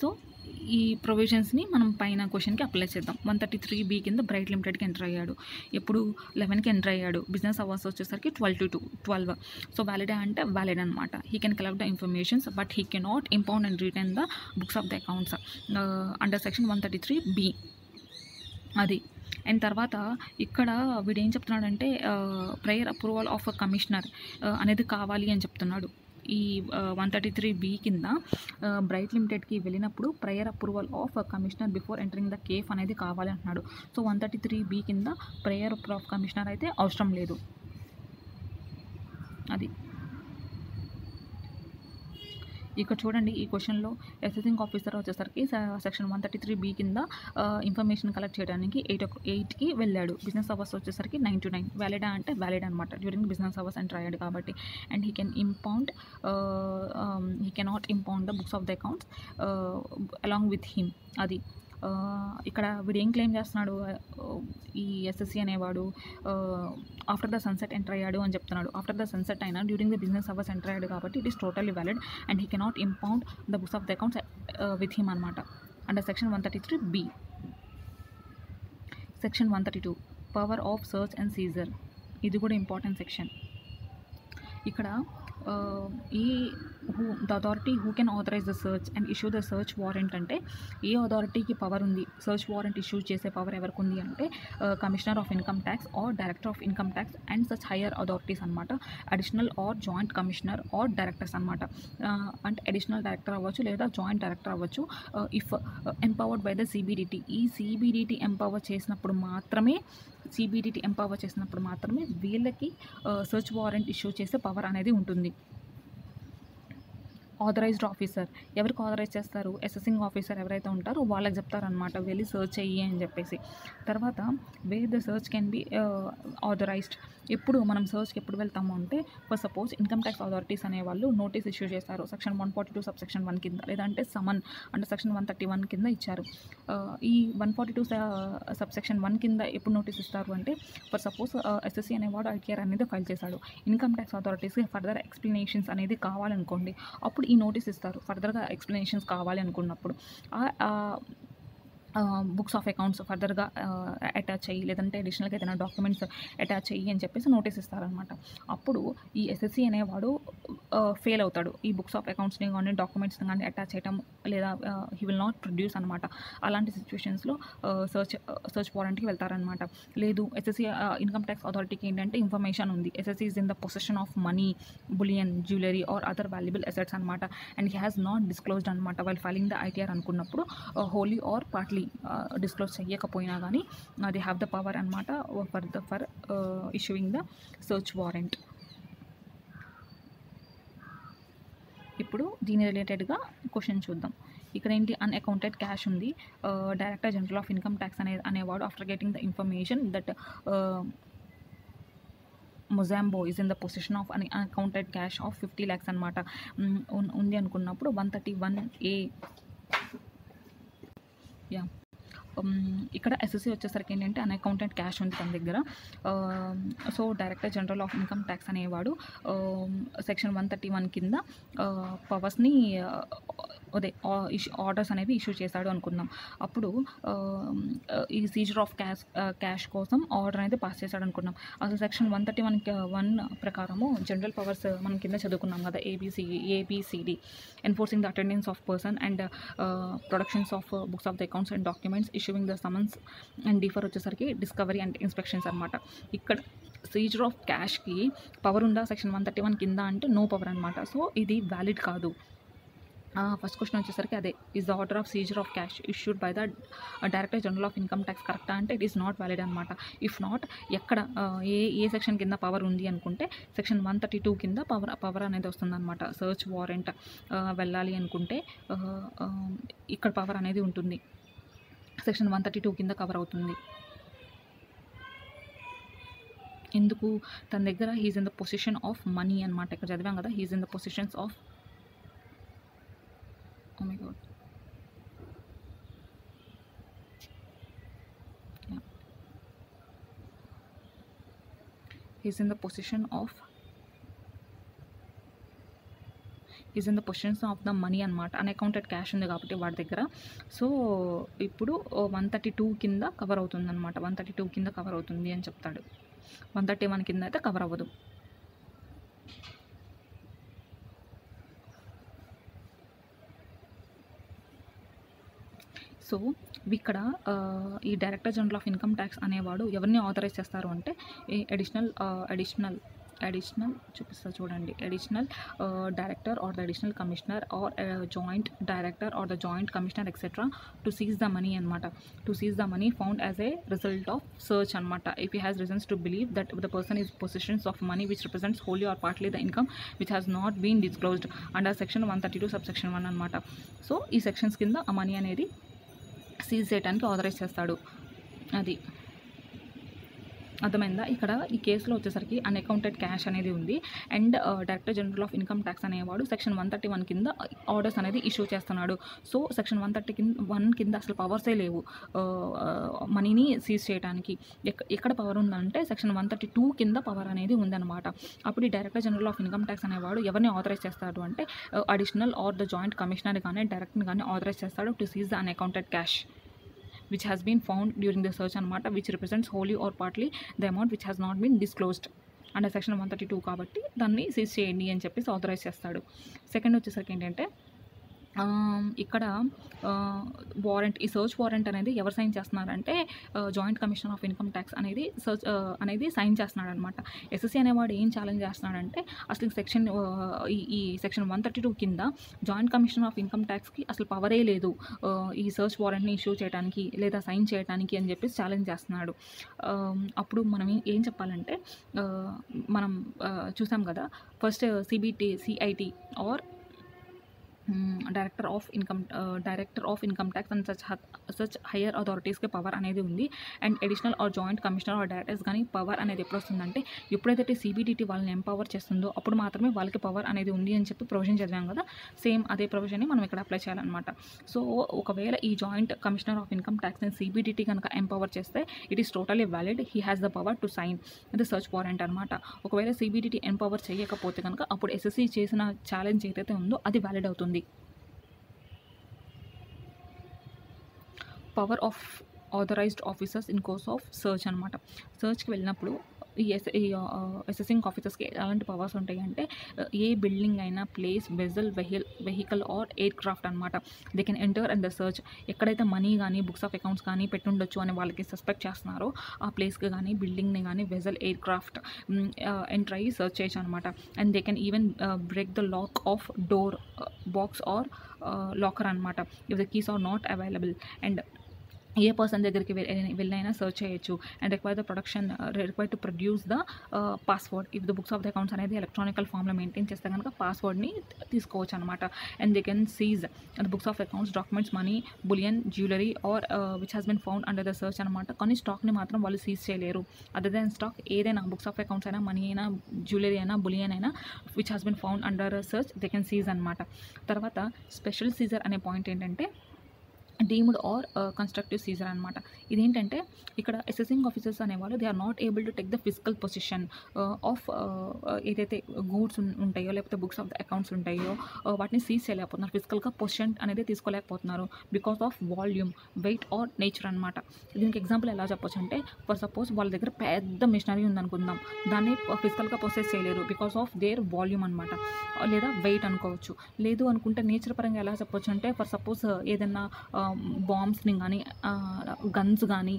S1: So ఈ ప్రొవిజన్స్ని మనం పైన క్వశ్చన్కి అప్లై చేద్దాం. 133B కింద బ్రైట్ లిమిటెడ్కి ఎంటర్ అయ్యాడు. ఎప్పుడు 11కి ఎంటర్ అయ్యాడు. బిజినెస్ అవర్స్ వచ్చేసరికి 12 to 12. సో వ్యాలిడా అంటే వ్యాలిడ్ అనమాట. He can collect the informations but he cannot impound and retain the books of the accounts under section 133B. అది. అండ్ తర్వాత ఇక్కడ వీడు ఏం చెప్తున్నాడంటే, ప్రేయర్ అప్రూవల్ ఆఫ్ కమిషనర్ అనేది కావాలి అని చెప్తున్నాడు. ఈ 133B కింద బ్రైట్ లిమిటెడ్కి వెళ్ళినప్పుడు prayer approval of commissioner before entering the cafe అనేది కావాలి అంటున్నాడు. సో 133B కింద ప్రేయర్ అప్రూవల్ ఆఫ్ కమిషనర్ అయితే అవసరం లేదు. అది. ఇక్కడ చూడండి ఈ క్వశ్చన్లో అసెసింగ్ ఆఫీసర్ వచ్చేసరికి సెక్షన్ 133B కింద ఇన్ఫర్మేషన్ కలెక్ట్ చేయడానికి 8కి వెళ్ళాడు. బిజినెస్ అవర్స్ వచ్చేసరికి 9 to 9. వ్యాలిడా అంటే వ్యాలిడ్ అనమాట, డ్యూరింగ్ బిజినెస్ అవర్స్ ఎంటర్ అయ్యాడు కాబట్టి. And he cannot impound the books of the accounts along with him. అది. ఇక్కడ వీడు ఏం క్లెయిమ్ చేస్తున్నాడు, ఈ ఎస్ఎస్సి అనేవాడు ఆఫ్టర్ ద సన్సెట్ ఎంటర్ అయ్యాడు అని చెప్తున్నాడు. ఆఫ్టర్ ద సన్సెట్ అయినా during the business hours enter అయ్యాడు కాబట్టి it is totally valid and he cannot impound the books of the accounts with him అనమాట. Under section 133B. Section 132 power of search and seizure. ఇది కూడా important section. ఇక్కడ the authority who can authorise the search and issue the search warrant అంటే ఏ అథారిటీకి power ఉంది, search warrant issue చేసే power ఎవరికి ఉంది అంటే commissioner of income tax or director of income tax and such higher authorities అనమాట. Additional or joint commissioner or directors అనమాట. అంటే అడిషనల్ డైరెక్టర్ అవ్వచ్చు లేదా జాయింట్ డైరెక్టర్ అవ్వచ్చు. If empowered by the CBDT. ఈ సిబిడిటీ ఎంపవర్ చేసినప్పుడు మాత్రమే వీళ్ళకి సర్చ్ వారెంట్ ఇష్యూ చేసే పవర్ అనేది ఉంటుంది. ఆథరైజ్డ్ ఆఫీసర్ ఎవరికి ఆథరైజ్ చేస్తారు, అసెసింగ్ ఆఫీసర్ ఎవరైతే ఉంటారో వాళ్ళకి చెప్తారనమాట, వెళ్ళి సర్చ్ చెయ్యి అని చెప్పేసి. తర్వాత where the search can be authorised. ఎప్పుడు మనం సర్చ్కి ఎప్పుడు వెళ్తాము అంటే for suppose income tax authorities అనేవాళ్ళు నోటీస్ ఇష్యూ చేస్తారు సెక్షన్ 142 సబ్సెక్షన్ 1 కింద, లేదంటే సమన్ అంటే సెక్షన్ 131 కింద ఇచ్చారు. ఈ 142 సబ్సెక్షన్ 1 కింద ఎప్పుడు నోటీస్ ఇస్తారు అంటే ఫర్ సపోజ్ ఎస్ఎస్సి అనేవాడు ఐటీఆర్ అనేది ఫైల్ చేశాడు, ఇన్కమ్ ట్యాక్స్ అథారిటీస్కి ఫర్దర్ ఎక్స్ప్లెనేషన్స్ అనేది కావాలనుకోండి, అప్పుడు ఈ నోటీస్ ఇస్తారు. ఫర్దర్గా ఎక్స్ప్లెనేషన్స్ కావాలి అనుకున్నప్పుడు బుక్స్ ఆఫ్ అకౌంట్స్ ఫర్దర్గా అటాచ్ చెయ్యి, లేదంటే అడిషనల్గా ఏదైనా డాక్యుమెంట్స్ అటాచ్ చెయ్యి అని చెప్పేసి నోటీస్ ఇస్తారనమాట. అప్పుడు ఈ ఎస్ఎస్సి అనేవాడు ఫెయిల్ అవుతాడు. ఈ బుక్స్ ఆఫ్ అకౌంట్స్ని కానీ డాక్యుమెంట్స్ని కానీ అటాచ్ చేయడం లేదా హీ విల్ నాట్ ప్రొడ్యూస్ అనమాట. అలాంటి సిచ్యువేషన్స్లో సర్చ్ వారెంట్కి వెళ్తారనమాట. లేదు ఎస్ఎస్సి ఇన్కమ్ ట్యాక్స్ అథారిటీకి ఏంటంటే ఇన్ఫర్మేషన్ ఉంది, SSC is in the possession of money, bullion, jewellery or other valuable assets అనమాట and he has not disclosed అనమాట వైల్ ఫైలింగ్ ద ఐటీఆర్ అనుకున్నప్పుడు wholly or partly disclose చేయకపోయినా కానీ they have the power అనమాట for issuing the search warrant. ఇప్పుడు దీని రిలేటెడ్గా question చూద్దాం. ఇక్కడ ఏంటి, అన్అకౌంటెడ్ క్యాష్ ఉంది. Director general of income tax అనేవాడు after getting the information that మొజాంబో is in the possession of unaccounted cash of 50 lakhs అనమాట ఉంది అనుకున్నప్పుడు 131A. ఇక్కడ ఎస్ఎస్సి వచ్చేసరికి ఏంటంటే అన్అకౌంటెడ్ క్యాష్ ఉంది తన దగ్గర. So director general of income tax అనేవాడు సెక్షన్ 131 కింద పవర్స్ని ఆర్డర్స్ అనేవి ఇష్యూ చేశాడు అనుకుందాం. అప్పుడు ఈ సీజర్ ఆఫ్ క్యాష్ కోసం ఆర్డర్ అనేది పాస్ చేశాడు అనుకున్నాం. అసలు సెక్షన్ 131 ప్రకారము జనరల్ పవర్స్ మనం కింద చదువుకున్నాం కదా, A B C D enforcing the attendance of person and productions of books of the accounts and documents, issuing the summons and D for వచ్చేసరికి డిస్కవరీ అండ్ ఇన్స్పెక్షన్స్ అనమాట. ఇక్కడ సీజర్ ఆఫ్ క్యాష్కి పవర్ ఉందా సెక్షన్ 131 కింద అంటే నో పవర్ అనమాట. సో ఇది వ్యాలిడ్ కాదు. ఫస్ట్ క్వశ్చన్ వచ్చేసరికి అదే, is the order of seizure of cash issued by the director general of income tax కరెక్టా అంటే ఇట్ ఈస్ నాట్ వ్యాలిడ్ అనమాట. ఇఫ్ నాట్ ఎక్కడ ఏ సెక్షన్ కింద పవర్ ఉంది అనుకుంటే సెక్షన్ 132 కింద పవర్ అనేది వస్తుందన్నమాట. సర్చ్ వారెంట్ వెళ్ళాలి అనుకుంటే ఇక్కడ పవర్ అనేది ఉంటుంది, సెక్షన్ 132 కింద కవర్ అవుతుంది. ఎందుకు, తన దగ్గర he's in the possession of money అనమాట. ఇక్కడ చదివాం కదా, he's in the possessions of oh my god yeah, he's in the positions of the money అనమాట. అన్అకౌంటెడ్ క్యాష్ ఉంది కాబట్టి వాడి దగ్గర. సో ఇప్పుడు 132 కింద కవర్ అవుతుంది అనమాట. 132 కింద కవర్ అవుతుంది అని చెప్తాడు. 131 కింద అయితే కవర్ అవ్వదు. సో ఇక్కడ ఈ director general of income tax అనేవాడు ఎవరిని ఆథరైజ్ చేస్తారు అంటే అడిషనల్ చూపిస్తా చూడండి, additional director or the additional commissioner or joint director or the joint commissioner etcetera to seize the money అనమాట. To seize the money found as a result of search అనమాట. If he has reasons to believe that the person is possessions of money which represents wholly or partly the income which has not been disclosed under section 132 subsection 1 అనమాట. So ఈ sections కింద ఆ money అనేది seize చేయడానికి authorise చేస్తాడు. అది అర్థమైందా? ఇక్కడ ఈ కేసులో వచ్చేసరికి అన్అకౌంటెడ్ క్యాష్ అనేది ఉంది. And director general of income tax అనేవాడు సెక్షన్ 131 కింద ఆర్డర్స్ అనేది ఇష్యూ చేస్తున్నాడు. సో సెక్షన్ 131 కింద అసలు పవర్సే లేవు మనీని సీజ్ చేయడానికి. ఎక్కడ పవర్ ఉందంటే సెక్షన్ 132 కింద పవర్ అనేది ఉందన్నమాట. అప్పుడు ఈ director general of income tax అనేవాడు ఎవరిని ఆథరైజ్ చేస్తాడు అంటే additional or the joint commissioner కానీ డైరెక్టర్ కానీ ఆథరైజ్ చేస్తాడు to seize the unaccounted cash which has been found during the search anamata, which represents wholly or partly the amount which has not been disclosed under section 132 కాబట్టి దాన్ని seize చేయండి అని చెప్పేసి authorise చేస్తాడు. Second వచ్చేసరికి ఏంటంటే ఇక్కడ వారెంట్, ఈ సర్చ్ వారెంట్ అనేది ఎవరు సైన్ చేస్తున్నారంటే joint commissioner of income tax అనేది సర్చ్ అనేది సైన్ చేస్తున్నాడు అనమాట. ఎస్ఎస్సీ అనేవాడు ఏం ఛాలెంజ్ చేస్తున్నాడంటే అసలు సెక్షన్ ఈ సెక్షన్ 132 కింద జాయింట్ కమిషనర్ ఆఫ్ ఇన్కమ్ ట్యాక్స్కి అసలు పవరే లేదు ఈ సర్చ్ వారెంట్ని ఇష్యూ చేయడానికి లేదా సైన్ చేయడానికి అని చెప్పేసి ఛాలెంజ్ చేస్తున్నాడు. అప్పుడు మనం ఏం చెప్పాలంటే మనం చూసాం కదా first CIT or director of income tax and such higher అథారిటీస్కి పవర్ అనేది ఉంది. And additional or joint commissioner or directors కానీ పవర్ అనేది ఎప్పుడు వస్తుందంటే ఎప్పుడైతే సిబిడిటీ వాళ్ళని ఎంపవర్ చేస్తుందో అప్పుడు మాత్రమే వాళ్ళకి పవర్ అనేది ఉంది అని చెప్పి ప్రొవిజన్ చదివాం కదా. సేమ్ అదే ప్రొవిజన్ని మనం ఇక్కడ అప్లై చేయాలన్నమాట. సో ఒకవేళ ఈ జాయింట్ కమిషనర్ ఆఫ్ ఇన్కమ్ ట్యాక్స్ని సిబిడిటీ కనుక ఎంపవర్ చేస్తే it is totally valid. He has the power to sign the search warrant అనమాట. ఒకవేళ సిబిడిటీ ఎంపవర్ చేయకపోతే కనుక అప్పుడు ఎస్ఎస్సీ చేసిన ఛాలెంజ్ ఏదైతే ఉందో అది వ్యాలిడ్ అవుతుంది. Power of authorised officers in course of search అనమాట. సర్చ్కి వెళ్ళినప్పుడు ఈ అసెసింగ్ ఆఫీసర్స్కి ఎలాంటి పవర్స్ ఉంటాయి అంటే ఏ బిల్డింగ్ అయినా place vehicle or aircraft అనమాట. They can enter and the search. ఎక్కడైతే మనీ కానీ బుక్స్ ఆఫ్ అకౌంట్స్ కానీ పెట్టుండొచ్చు అని వాళ్ళకి సస్పెక్ట్ చేస్తున్నారో ఆ ప్లేస్కి కానీ బిల్డింగ్ని కానీ వెజల్ ఎయిర్ క్రాఫ్ట్ ఎంటర్ అయ్యి సర్చ్ చేయొచ్చు అనమాట. And they can even break the lock of door box or locker అనమాట if the keys are not available. And ఏ పర్సన్ దగ్గరికి వెళ్ళైనా సర్చ్ చేయొచ్చు. And require to produce the password if the books of the accounts అనేది electronical ఫామ్లో maintain చేస్తే కనుక పాస్వర్డ్ని తీసుకోవచ్చు అనమాట. And they can seize the books of accounts, documents, money, bullion, jewellery or which has been found under the search అనమాట. కానీ స్టాక్ని మాత్రం వాళ్ళు సీజ్ చేయలేరు. అదర్ దెన్ స్టాక్ ఏదైనా బుక్స్ ఆఫ్ అకౌంట్స్ అయినా, మనీ అయినా, జ్యువెలరీ అయినా, బులియన్ అయినా which has been found under search they can seize అనమాట. తర్వాత స్పెషల్ సీజర్ అనే పాయింట్ ఏంటంటే డీమ్డ్ ఆర్ కన్స్ట్రక్టివ్ సీజర్ అనమాట. ఇదేంటంటే ఇక్కడ అసెసింగ్ ఆఫీసర్స్ అనేవాళ్ళు they are not able to take the physical possession of ఏదైతే గూడ్స్ ఉంటాయో లేకపోతే బుక్స్ ఆఫ్ ద అకౌంట్స్ ఉంటాయో వాటిని సీజ్ చేయలేకపోతున్నారు. ఫిజికల్గా పొజిషన్ అనేది తీసుకోలేకపోతున్నారు because of volume, weight or nature అనమాట. దీనికి ఎగ్జాంపుల్ ఎలా చెప్పొచ్చు అంటే ఫర్ సపోజ్ వాళ్ళ దగ్గర పెద్ద మిషనరీ ఉందనుకుందాం, దాన్ని ఫిజికల్గా ప్రొసెస్ చేయలేరు బికాస్ ఆఫ్ దేర్ వాల్యూమ్ అనమాట, లేదా వెయిట్ అనుకోవచ్చు. లేదు అనుకుంటే నేచర్ పరంగా ఎలా చెప్పొచ్చు అంటే ఫర్ సపోజ్ ఏదైనా బాంబ్స్ని కానీ గన్స్ కానీ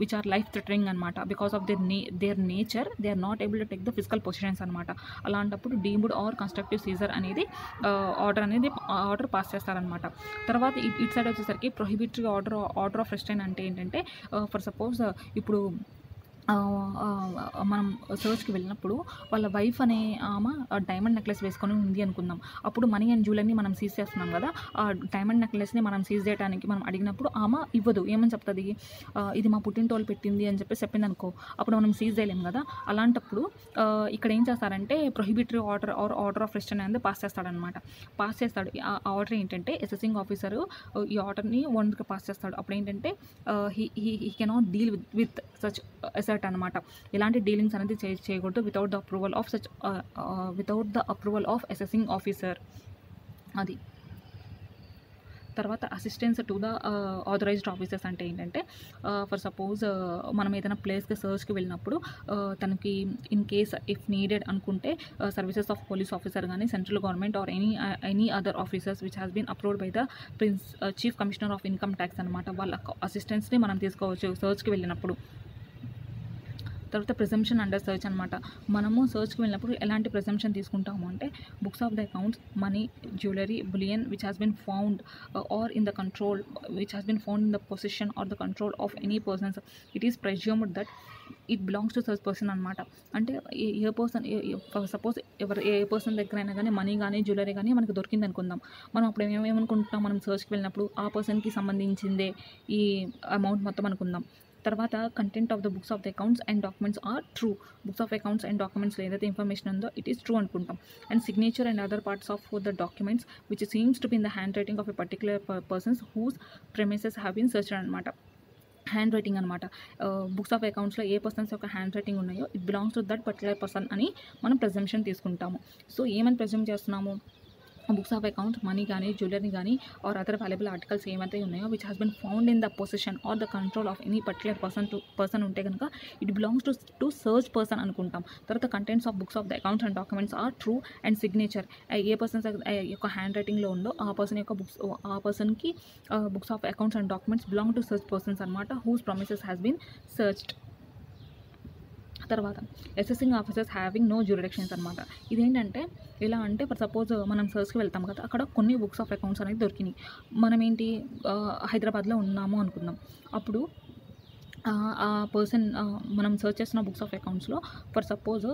S1: విచ్ ఆర్ లైఫ్ థ్రెటనింగ్ అనమాట because of their nature they are not able to take the physical possessions అనమాట. అలాంటప్పుడు డీమ్డ్ ఆర్ కన్స్ట్రక్టివ్ సీజర్ అనేది ఆర్డర్ పాస్ చేస్తారనమాట. తర్వాత ఇటు సైడ్ వచ్చేసరికి ప్రొహిబిటరీ ఆర్డర్ ఆఫ్ రెస్ట్రైన్ అంటే ఏంటంటే ఫర్ సపోజ్ ఇప్పుడు మనం సర్చ్కి వెళ్ళినప్పుడు వాళ్ళ వైఫ్ అనే ఆమె డైమండ్ నెక్లెస్ వేసుకొని ఉంది అనుకుందాం. అప్పుడు మనీ అండ్ జ్యువెలరీని మనం సీజ్ చేస్తున్నాం కదా, ఆ డైమండ్ నెక్లెస్ని మనం సీజ్ చేయడానికి మనం అడిగినప్పుడు ఆమె ఇవ్వదు. ఏమని చెప్తుంది, ఇది మా పుట్టింటోళ్ళు పెట్టింది అని చెప్పి చెప్పింది అనుకో, అప్పుడు మనం సీజ్ చేయలేము కదా. అలాంటప్పుడు ఇక్కడ ఏం చేస్తారంటే ప్రొహిబిటరీ ఆర్డర్ ఆఫ్ రెస్ట్రైన్ అనేది పాస్ చేస్తాడు. ఆ ఆర్డర్ ఏంటంటే అసెసింగ్ ఆఫీసరు ఈ ఆర్డర్ని వన్కి పాస్ చేస్తాడు. అప్పుడు ఏంటంటే he cannot deal with such asset అనమాట. ఎలాంటి డీలింగ్స్ అనేది చేయకూడదు without the approval of assessing officer. అది తర్వాత assistance to the authorised officers అంటే ఏంటంటే ఫర్ సపోజ్ మనం ఏదైనా ప్లేస్కి సర్చ్కి వెళ్ళినప్పుడు తనకి ఇన్ కేస్ ఇఫ్ నీడెడ్ అనుకుంటే సర్వీసెస్ ఆఫ్ పోలీస్ ఆఫీసర్ కానీ central government or any other officers which has been approved by the chief commissioner of income tax అనమాట. వాళ్ళ అసిస్టెన్స్ని మనం తీసుకోవచ్చు సర్చ్కి వెళ్ళినప్పుడు. తర్వాత ప్రిజంప్షన్ అండర్ సర్చ్ అనమాట. మనము సర్చ్కి వెళ్ళినప్పుడు ఎలాంటి ప్రిజంప్షన్ తీసుకుంటాము అంటే books of the accounts, money, jewellery, bullion which has been found or in the control which has been found in the possession or the control of any persons it is presumed that it belongs to search person అనమాట. అంటే ఏ person suppose ఏ person దగ్గర అయినా కానీ money కానీ jewellery కానీ మనకు దొరికింది అనుకుందాం, మనం అప్పుడు ఏమనుకుంటున్నాం, మనం సర్చ్కి వెళ్ళినప్పుడు ఆ పర్సన్కి సంబంధించిందే ఈ అమౌంట్ మొత్తం అనుకుందాం. తర్వాత content of the books of the accounts and documents are true. Books of accounts and డాక్యుమెంట్స్లో ఏదైతే ఇన్ఫర్మేషన్ ఉందో ఇట్ ఈస్ ట్రూ అనుకుంటాం. And signature and other parts of the documents which seems to be in the handwriting of a particular persons whose premises have been searched అనమాట. Handwriting అనమాట. Books of అకౌంట్స్లో ఏ persons యొక్క handwriting ఉన్నాయో it belongs to that particular person అని మనం presumption తీసుకుంటాము. So ఏమని ప్రెజంప్ట్ చేస్తున్నాము, బుక్స్ ఆఫ్ అకౌంట్స్ మనీ కానీ జ్యువెలరీ కానీ ఆర్ అదర్ వాల్యుబుల్ ఆర్టికల్స్ ఏమైతే ఉన్నాయో which has been found in the possession or the control of any particular person ఉంటే కనుక it belongs to search person అనుకుంటాం. తర్వాత contents of books of the accounts and documents are true and signature ఏ persons యొక్క hand రైటింగ్లో ఉందో ఆ person యొక్క ఆ పర్సన్కి books of accounts and documents belong to search persons అనమాట whose premises has been searched. తర్వాత assessing officers having no jurisdictions అనమాట. ఇదేంటంటే ఎలా అంటే ఫర్ సపోజ్ మనం సర్చ్కి వెళ్తాం కదా, అక్కడ కొన్ని బుక్స్ ఆఫ్ అకౌంట్స్ అనేది దొరికినాయి. మనం ఏంటి హైదరాబాద్లో ఉన్నాము అనుకుందాం. అప్పుడు ఆ పర్సన్ మనం సర్చ్ చేస్తున్న బుక్స్ ఆఫ్ అకౌంట్స్లో ఫర్ సపోజ్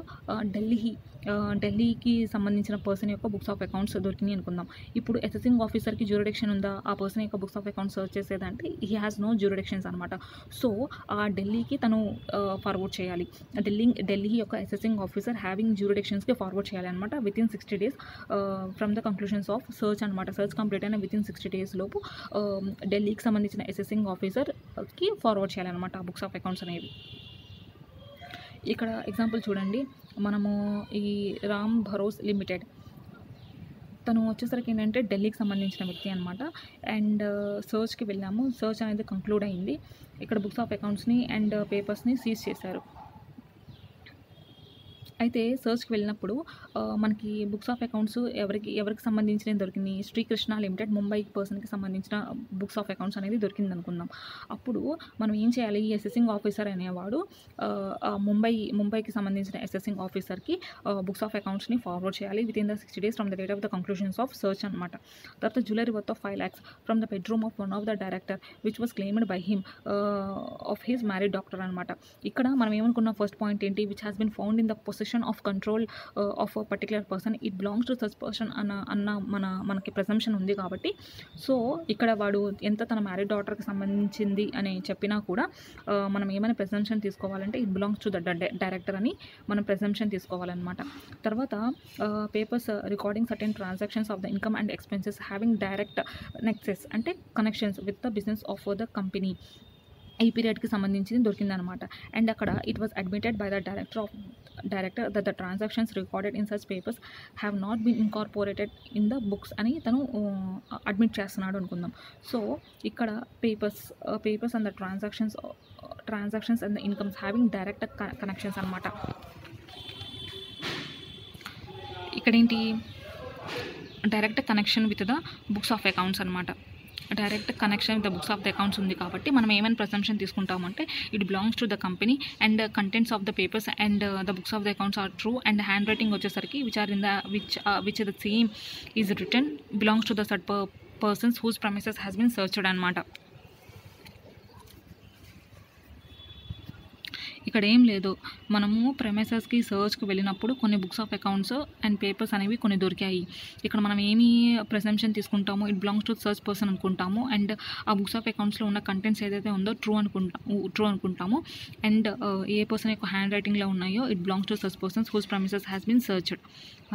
S1: ఢిల్లీకి సంబంధించిన పర్సన్ యొక్క బుక్స్ ఆఫ్ అకౌంట్స్ దొరికినాయి అనుకుందాం. ఇప్పుడు అసెసింగ్ ఆఫీసర్కి జ్యూరిడిక్షన్ ఉందా ఆ పర్సన్ యొక్క బుక్స్ ఆఫ్ అకౌంట్స్ సర్చ్ చేసేదంటే హీ హ్యాస్ నో జ్యూరిడిక్షన్స్ అనమాట. సో ఆ ఢిల్లీకి తను ఫార్వర్డ్ చేయాలి. ఢిల్లీ యొక్క అసెసింగ్ ఆఫీసర్ హ్యావింగ్ జ్యూరిడిక్షన్స్కి ఫార్వర్డ్ చేయాలి అనమాట within 60 days from the conclusions of search అనమాట. సర్చ్ కంప్లీట్ అయిన వితిన్ 60 days లోపు ఢిల్లీకి సంబంధించిన అసెసింగ్ ఆఫీసర్కి ఫార్వర్డ్ చేయాలన్నమాట ఆ బుక్స్ ఆఫ్ అకౌంట్స్ అనేవి. ఇక్కడ ఎగ్జాంపుల్ చూడండి, మనము ఈ రామ్ భరోస్ లిమిటెడ్ తను వచ్చేసరికి ఏంటంటే ఢిల్లీకి సంబంధించిన వ్యక్తి అనమాట. అండ్ సర్చ్కి వెళ్ళాము, సర్చ్ అనేది కంక్లూడ్ అయింది. ఇక్కడ బుక్స్ ఆఫ్ అకౌంట్స్ని అండ్ పేపర్స్ని సీజ్ చేశారు. అయితే సర్చ్కి వెళ్ళినప్పుడు మనకి బుక్స్ ఆఫ్ అకౌంట్స్ ఎవరికి సంబంధించినవి దొరికింది, శ్రీకృష్ణ లిమిటెడ్ ముంబై పర్సన్కి సంబంధించిన బుక్స్ ఆఫ్ అకౌంట్స్ అనేది దొరికింది అనుకుందాం. అప్పుడు మనం ఏం చేయాలి, ఈ అసెసింగ్ ఆఫీసర్ అనేవాడు ముంబైకి సంబంధించిన అసెసింగ్ ఆఫీసర్కి బుక్స్ ఆఫ్ అకౌంట్స్ని ఫార్వర్డ్ చేయాలి with in the 60 days from the date of the conclusions of search అనమాట. తర్వాత jewellery worth of 5 lakhs from the bedroom of one of the director which was claimed by him of his married doctor అనమాట. ఇక్కడ మనం ఏమనుకున్న first point ఏంటి, which has been found in the possession of control of a particular person it belongs to such person అన్న మనకి presumption ఉంది కాబట్టి, so ఇక్కడ వాడు ఎంత తన మ్యారీడ్ డాటర్కి సంబంధించింది అని చెప్పినా కూడా మనం ఏమైనా ప్రెజంప్షన్ తీసుకోవాలంటే it belongs to the director అని మనం ప్రెజంప్షన్ తీసుకోవాలన్నమాట. తర్వాత papers recording certain transactions of the income and expenses having direct nexus అంటే connections with the business of the company ఈ పీరియడ్కి సంబంధించింది దొరికిందనమాట. అండ్ అక్కడ it was admitted by the director that the transactions recorded in such papers have not been incorporated in the books అని తను admit చేస్తున్నాడు అనుకుందాం. సో ఇక్కడ papers and the transactions and the incomes having direct connections అనమాట. ఇక్కడేంటి direct connection with the books of accounts అనమాట. Direct connection with the books of the accounts ఉంది కాబట్టి మనం ఏమైనా ప్రెజంప్షన్ తీసుకుంటామంటే it belongs to the company and contents of the papers and the books of the accounts are true and handwriting వచ్చేసరికి which the same is return belongs to the search persons whose premises has been searched అనమాట. ఇక్కడ ఏం లేదు, మనము ప్రెమిసెస్కి సర్చ్కి వెళ్ళినప్పుడు కొన్ని books of accounts and papers అనేవి కొన్ని దొరికాయి. ఇక్కడ మనం ఏమి ప్రెజంప్షన్ తీసుకుంటాము, it belongs to search person అనుకుంటాము. అండ్ ఆ బుక్స్ ఆఫ్ అకౌంట్స్లో ఉన్న కంటెంట్స్ ఏదైతే ఉందో ట్రూ అనుకుంటాము. అండ్ ఏ పర్సన్ యొక్క హ్యాండ్ రైటింగ్లో ఉన్నాయో it belongs to search persons whose premises has been searched.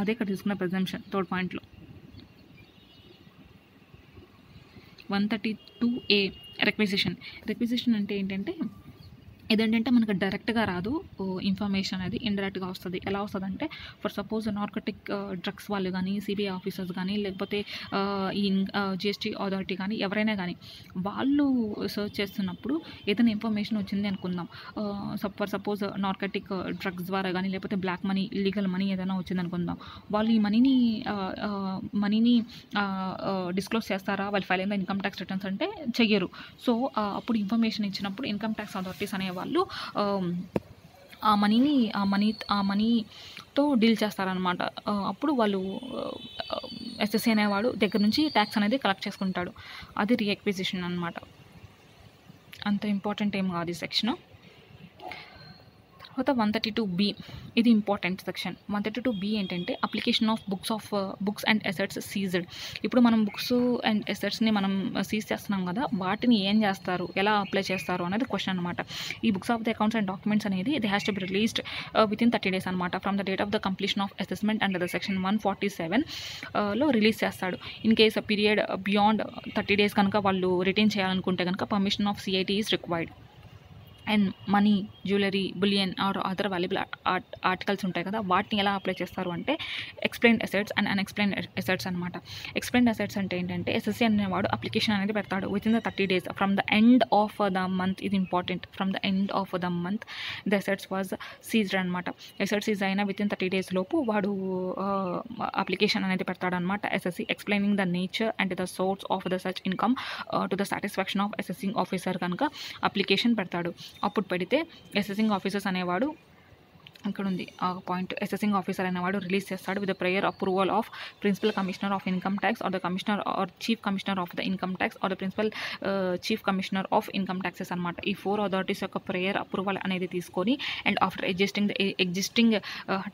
S1: అదే ఇక్కడ తీసుకున్న ప్రెజంప్షన్ థర్డ్ పాయింట్లో. 132A రిక్విజిషన్ అంటే ఏంటంటే ఇదేంటంటే మనకు డైరెక్ట్గా రాదు ఇన్ఫర్మేషన్ అది ఇండైరెక్ట్గా వస్తుంది. ఎలా వస్తుంది అంటే ఫర్ సపోజ్ నార్కోటిక్ డ్రగ్స్ వాళ్ళు కానీ సిబిఐ ఆఫీసర్స్ కానీ లేకపోతే ఈ జిఎస్టీ అథారిటీ కానీ ఎవరైనా కానీ వాళ్ళు సర్చ్ చేస్తున్నప్పుడు ఏదైనా ఇన్ఫర్మేషన్ వచ్చింది అనుకుందాం. ఫర్ సపోజ్ నార్కోటిక్ డ్రగ్స్ ద్వారా కానీ లేకపోతే బ్లాక్ మనీ ఇల్లీగల్ మనీ ఏదైనా వచ్చింది అనుకుందాం. వాళ్ళు ఈ మనీని డిస్క్లోజ్ చేస్తారా, వాళ్ళు ఫైల్ అయిన ఇన్కమ్ ట్యాక్స్ రిటర్న్స్ అంటే చెయ్యరు. సో అప్పుడు ఇన్ఫర్మేషన్ ఇచ్చినప్పుడు ఇన్కమ్ ట్యాక్స్ అథారిటీస్ అనే వాళ్ళు ఆ మనీతో డీల్ చేస్తారనమాట. అప్పుడు వాళ్ళు ఎస్ఎస్సీ అనేవాడు దగ్గర నుంచి ట్యాక్స్ అనేది కలెక్ట్ చేసుకుంటాడు. అది రీఎక్విజిషన్ అనమాట. అంత ఇంపార్టెంట్ ఏం కాదు ఈ సెక్షన్. తర్వాత 132B ఇది ఇంపార్టెంట్ సెక్షన్. 132B ఏంటంటే application of books and assets seized. ఇప్పుడు మనం బుక్స్ అండ్ అసెట్స్ని మనం సీజ్ చేస్తున్నాం కదా, వాటిని ఏం చేస్తారు, ఎలా అప్లై చేస్తారు అనేది క్వశ్చన్ అనమాట. ఈ books of the accounts and documents అనేది they has to be released within 30 days అనమాట, from the date of the completion of assessment and the section 147లో రిలీజ్ చేస్తాడు. In case period beyond 30 days కనుక వాళ్ళు retain చేయాలనుకుంటే కనుక permission of CIT is required. And money, jewellery, bullion or other valuable articles ఉంటాయి కదా, వాటిని ఎలా అప్లై చేస్తారు అంటే explained assets and unexplained assets అనమాట. ఎక్స్ప్లెయిన్డ్ అసెట్స్ అంటే ఏంటంటే SSC అనేవాడు అప్లికేషన్ అనేది పెడతాడు within the 30 days from the end of the month. ఇది important. From the end of the month the assets was seized అనమాట. అసెట్స్ సీజ్ అయిన within 30 days లోపు వాడు అప్లికేషన్ అనేది పెడతాడనమాట. SSC explaining the nature and the source of the such income to the satisfaction of assessing officer కనుక application పెడతాడు. అప్పుడు పెడితే అసెసింగ్ ఆఫీసర్స్ అనేవాడు, ఇక్కడ ఉంది ఆ పాయింట్, అసెసింగ్ ఆఫీసర్ అనేవాడు రిలీజ్ చేస్తాడు with prior approval of principal commissioner of income tax or the commissioner or chief commissioner of the income tax or the principal chief commissioner of income taxes అనమాట. ఈ 4 authorities యొక్క prior approval అనేది తీసుకొని and after existing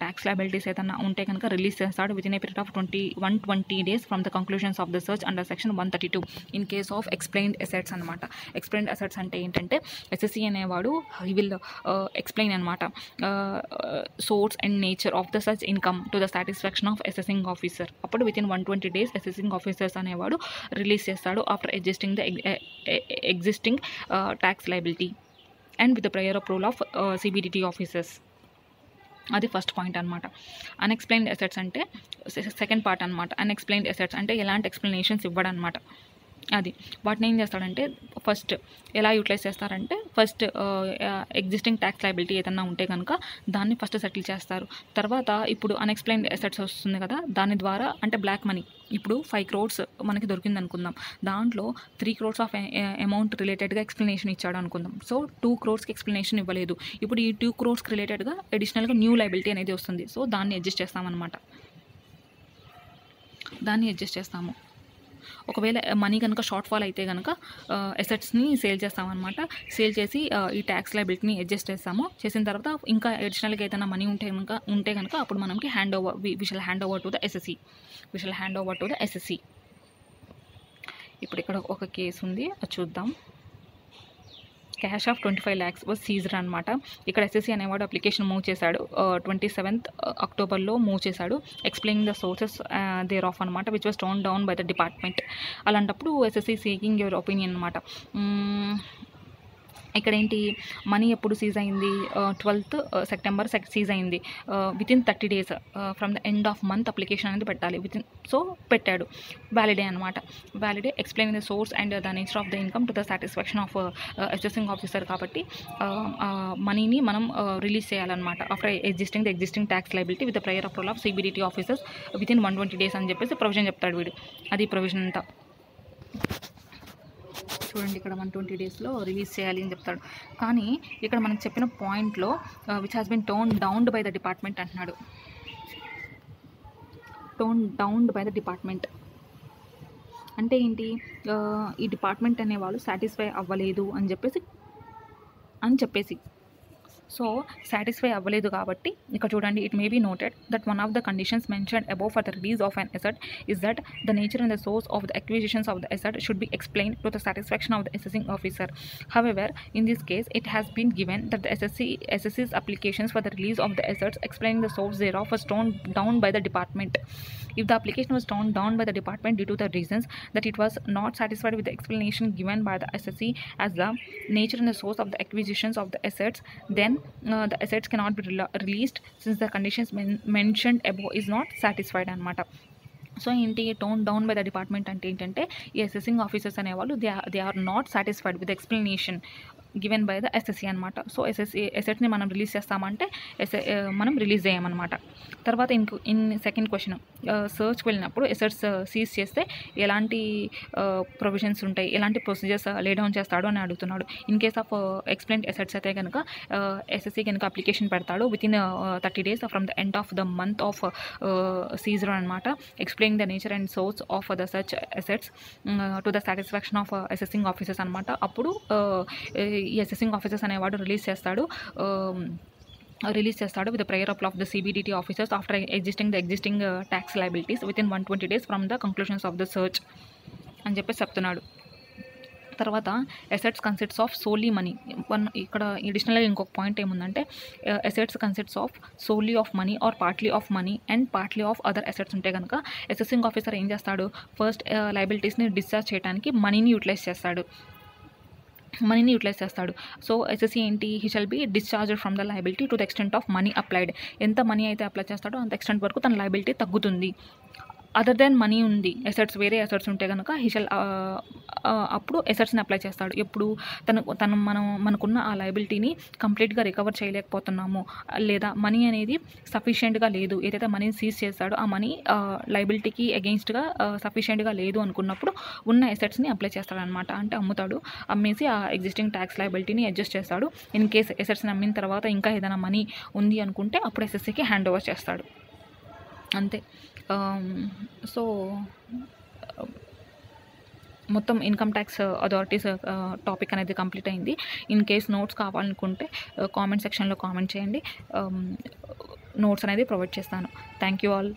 S1: tax liabilities ఏదైనా ఉంటే కనుక release చేస్తాడు within a period of 120 days from the conclusions of the search under section 132 in case of explained assets అనమాట. ఎక్స్ప్లెయిన్డ్ అసెట్స్ అంటే ఏంటంటే SSC అనేవాడు హీ విల్ ఎక్స్ప్లెయిన్ అనమాట source and nature of the such income to the satisfaction of assessing officer. అప్పుడు within 120 days assessing officers అనేవాడు release చేస్తాడు after adjusting the existing tax liability and with the prayer approval of CBDT officers. అది first point అనమాట. Unexplained assets అంటే second part అనమాట. Unexplained assets అంటే ఎలాంటి explanations ఇవ్వడనమాట. అది వాటిని ఏం చేస్తాడంటే ఫస్ట్ ఎలా యూటిలైజ్ చేస్తారంటే ఫస్ట్ ఎగ్జిస్టింగ్ ట్యాక్స్ లయబిలిటీ ఏదన్నా ఉంటే కనుక దాన్ని ఫస్ట్ సెటిల్ చేస్తారు. తర్వాత ఇప్పుడు అన్ఎక్స్ప్లెయిన్డ్ అసెట్స్ వస్తుంది కదా, దాని ద్వారా అంటే బ్లాక్ మనీ ఇప్పుడు 5 crores మనకి దొరికింది అనుకుందాం, దాంట్లో 3 crores ఆఫ్ అమౌంట్ రిలేటెడ్గా ఎక్స్ప్లెనేషన్ ఇచ్చాడు అనుకుందాం. సో 2 crores ఎక్స్ప్లెనేషన్ ఇవ్వలేదు. ఇప్పుడు ఈ 2 crores రిలేటెడ్గా అడిషనల్గా న్యూ లయబిలిటీ అనేది వస్తుంది. సో దాన్ని అడ్జస్ట్ చేస్తామన్నమాట. ఒకవేళ మనీ కనుక షార్ట్ ఫాల్ అయితే కనుక అసెట్స్ని సేల్ చేస్తామన్నమాట. సేల్ చేసి ఈ ట్యాక్స్ లయబిలిటీని అడ్జస్ట్ చేసిన తర్వాత ఇంకా అడిషనల్గా ఏదైనా మనీ ఉంటే కనుక అప్పుడు మనకి we shall hand over to the SSC. ఇప్పుడు ఇక్కడ ఒక కేసు ఉంది, అది చూద్దాం. Cash of 25 lakhs was seized అనమాట. ఇక్కడ SSC అనేవాడు అప్లికేషన్ మూవ్ చేశాడు 27th October మూవ్ చేశాడు. Explaining the sources thereof అనమాట which was tone down by the department. అలాంటప్పుడు SSC సీకింగ్ యువర్ ఒపీనియన్ అనమాట. ఇక్కడ ఏంటి, మనీ ఎప్పుడు సీజ్ అయింది, 12th September సీజ్ అయింది. Within 30 days from the end of month application అనేది పెట్టాలి. సో పెట్టాడు. వ్యాలిడే అనమాట. వ్యాలిడే explain the source and the nature of the income to the satisfaction of assessing officer. కాబట్టి మనీని మనం రిలీజ్ చేయాలన్నమాట after existing tax liability with the prayer approval of CBDT officers within 120 days అని చెప్పేసి ప్రొవిజన్ చెప్తాడు వీడు. అది ప్రొవిజన్ అంతా చూడండి. ఇక్కడ 120 daysలో రిలీజ్ చేయాలి అని చెప్తాడు. కానీ ఇక్కడ మనం చెప్పిన పాయింట్లో which has been tone downed by the department అంటున్నాడు. Tone downed by the department అంటే ఏంటి, ఈ డిపార్ట్మెంట్ అనేవాళ్ళు సాటిస్ఫై అవ్వలేదు అని చెప్పేసి సో సాటిస్ఫై అవ్వలేదు కాబట్టి ఇక్కడ చూడండి, it may be noted that one of the conditions mentioned above for the release of an asset is that the nature and the source of the acquisitions of the asset should be explained to the satisfaction of the assessing officer. However, in this case, it has been given that the SSC's applications for the release of the assets explaining the source thereof was toned down by the department. If the application was toned down by the department due to the reasons that it was not satisfied with the explanation given by the SSC as the nature and the source of the acquisitions of the assets, then the assets cannot be released since the conditions mentioned above is not satisfied anamata. So ఏంటి, turned down by the department అంటే ఏంటంటే ఈ assessing officers అనేవాళ్ళు they are not satisfied with explanation given by the SSC అనమాట. So అసెట్ని మనం release చేస్తామంటే మనం రిలీజ్ చేయమన్నమాట. తర్వాత సెకండ్ క్వశ్చన్, సర్చ్కి వెళ్ళినప్పుడు అసెట్స్ సీజ్ చేస్తే ఎలాంటి ప్రొవిజన్స్ ఉంటాయి, ఎలాంటి ప్రొసీజర్స్ లే డౌన్ చేస్తాడు అని అడుగుతున్నాడు. In case of explained assets అయితే కనుక SSC కనుక అప్లికేషన్ పెడతాడు within 30 days from the end of the month of seizure అనమాట. Explain the nature and source of the such assets to the satisfaction of assessing officers అనమాట. అప్పుడు ఈ assessing officers అనేవాడు release చేస్తాడు రిలీజ్ చేస్తాడు with prayer of the CBDT officers after existing tax liabilities within 120 days from the conclusions of the search అని చెప్పేసి చెప్తున్నాడు. తర్వాత assets consists of solely money. ఇక్కడ అడిషనల్గా ఇంకొక పాయింట్ ఏముందంటే assets consists of solely of money or partly of money and partly of other assets ఉంటే కనుక అసెసింగ్ ఆఫీసర్ ఏం చేస్తాడు, ఫస్ట్ లయబిలిటీస్ని డిశ్చార్జ్ చేయడానికి మనీని యూటిలైజ్ చేస్తాడు. సో ఎస్ఎస్సి ఏంటి, he shall be discharged from the liability to the extent of money applied. ఎంత money అయితే అప్లై చేస్తాడో అంత ఎక్స్టెంట్ వరకు తన లయబిలిటీ తగ్గుతుంది. అదర్ దెన్ మనీ ఉంది, అసెట్స్ వేరే అసెట్స్ ఉంటే కనుక హీ షల్ అప్పుడు అసెట్స్ని అప్లై చేస్తాడు. ఎప్పుడు మనకున్న ఆ లయబిలిటీని కంప్లీట్గా రికవర్ చేయలేకపోతున్నాము, లేదా మనీ అనేది సఫిషియెంట్గా లేదు, ఏదైతే మనీని సీజ్ చేస్తాడో ఆ మనీ లయబిలిటీకి అగెయిన్స్ట్గా సఫిషియెంట్గా లేదు అనుకున్నప్పుడు ఉన్న అసెట్స్ని అప్లై చేస్తాడనమాట. అంటే అమ్ముతాడు, అమ్మేసి ఆ ఎగ్జిస్టింగ్ ట్యాక్స్ లయబిలిటీని అడ్జస్ట్ చేస్తాడు. ఇన్ కేస్ అసెట్స్ని అమ్మిన తర్వాత ఇంకా ఏదైనా మనీ ఉంది అనుకుంటే అప్పుడు ఎస్ఎస్సికి హ్యాండ్ ఓవర్ చేస్తాడు, అంతే. సో మొత్తం ఇన్కమ్ ట్యాక్స్ అథారిటీస్ టాపిక్ అనేది కంప్లీట్ అయింది. ఇన్ కేస్ నోట్స్ కావాలనుకుంటే కామెంట్ సెక్షన్లో కామెంట్ చేయండి, నోట్స్ అనేది ప్రొవైడ్ చేస్తాను. Thank you all.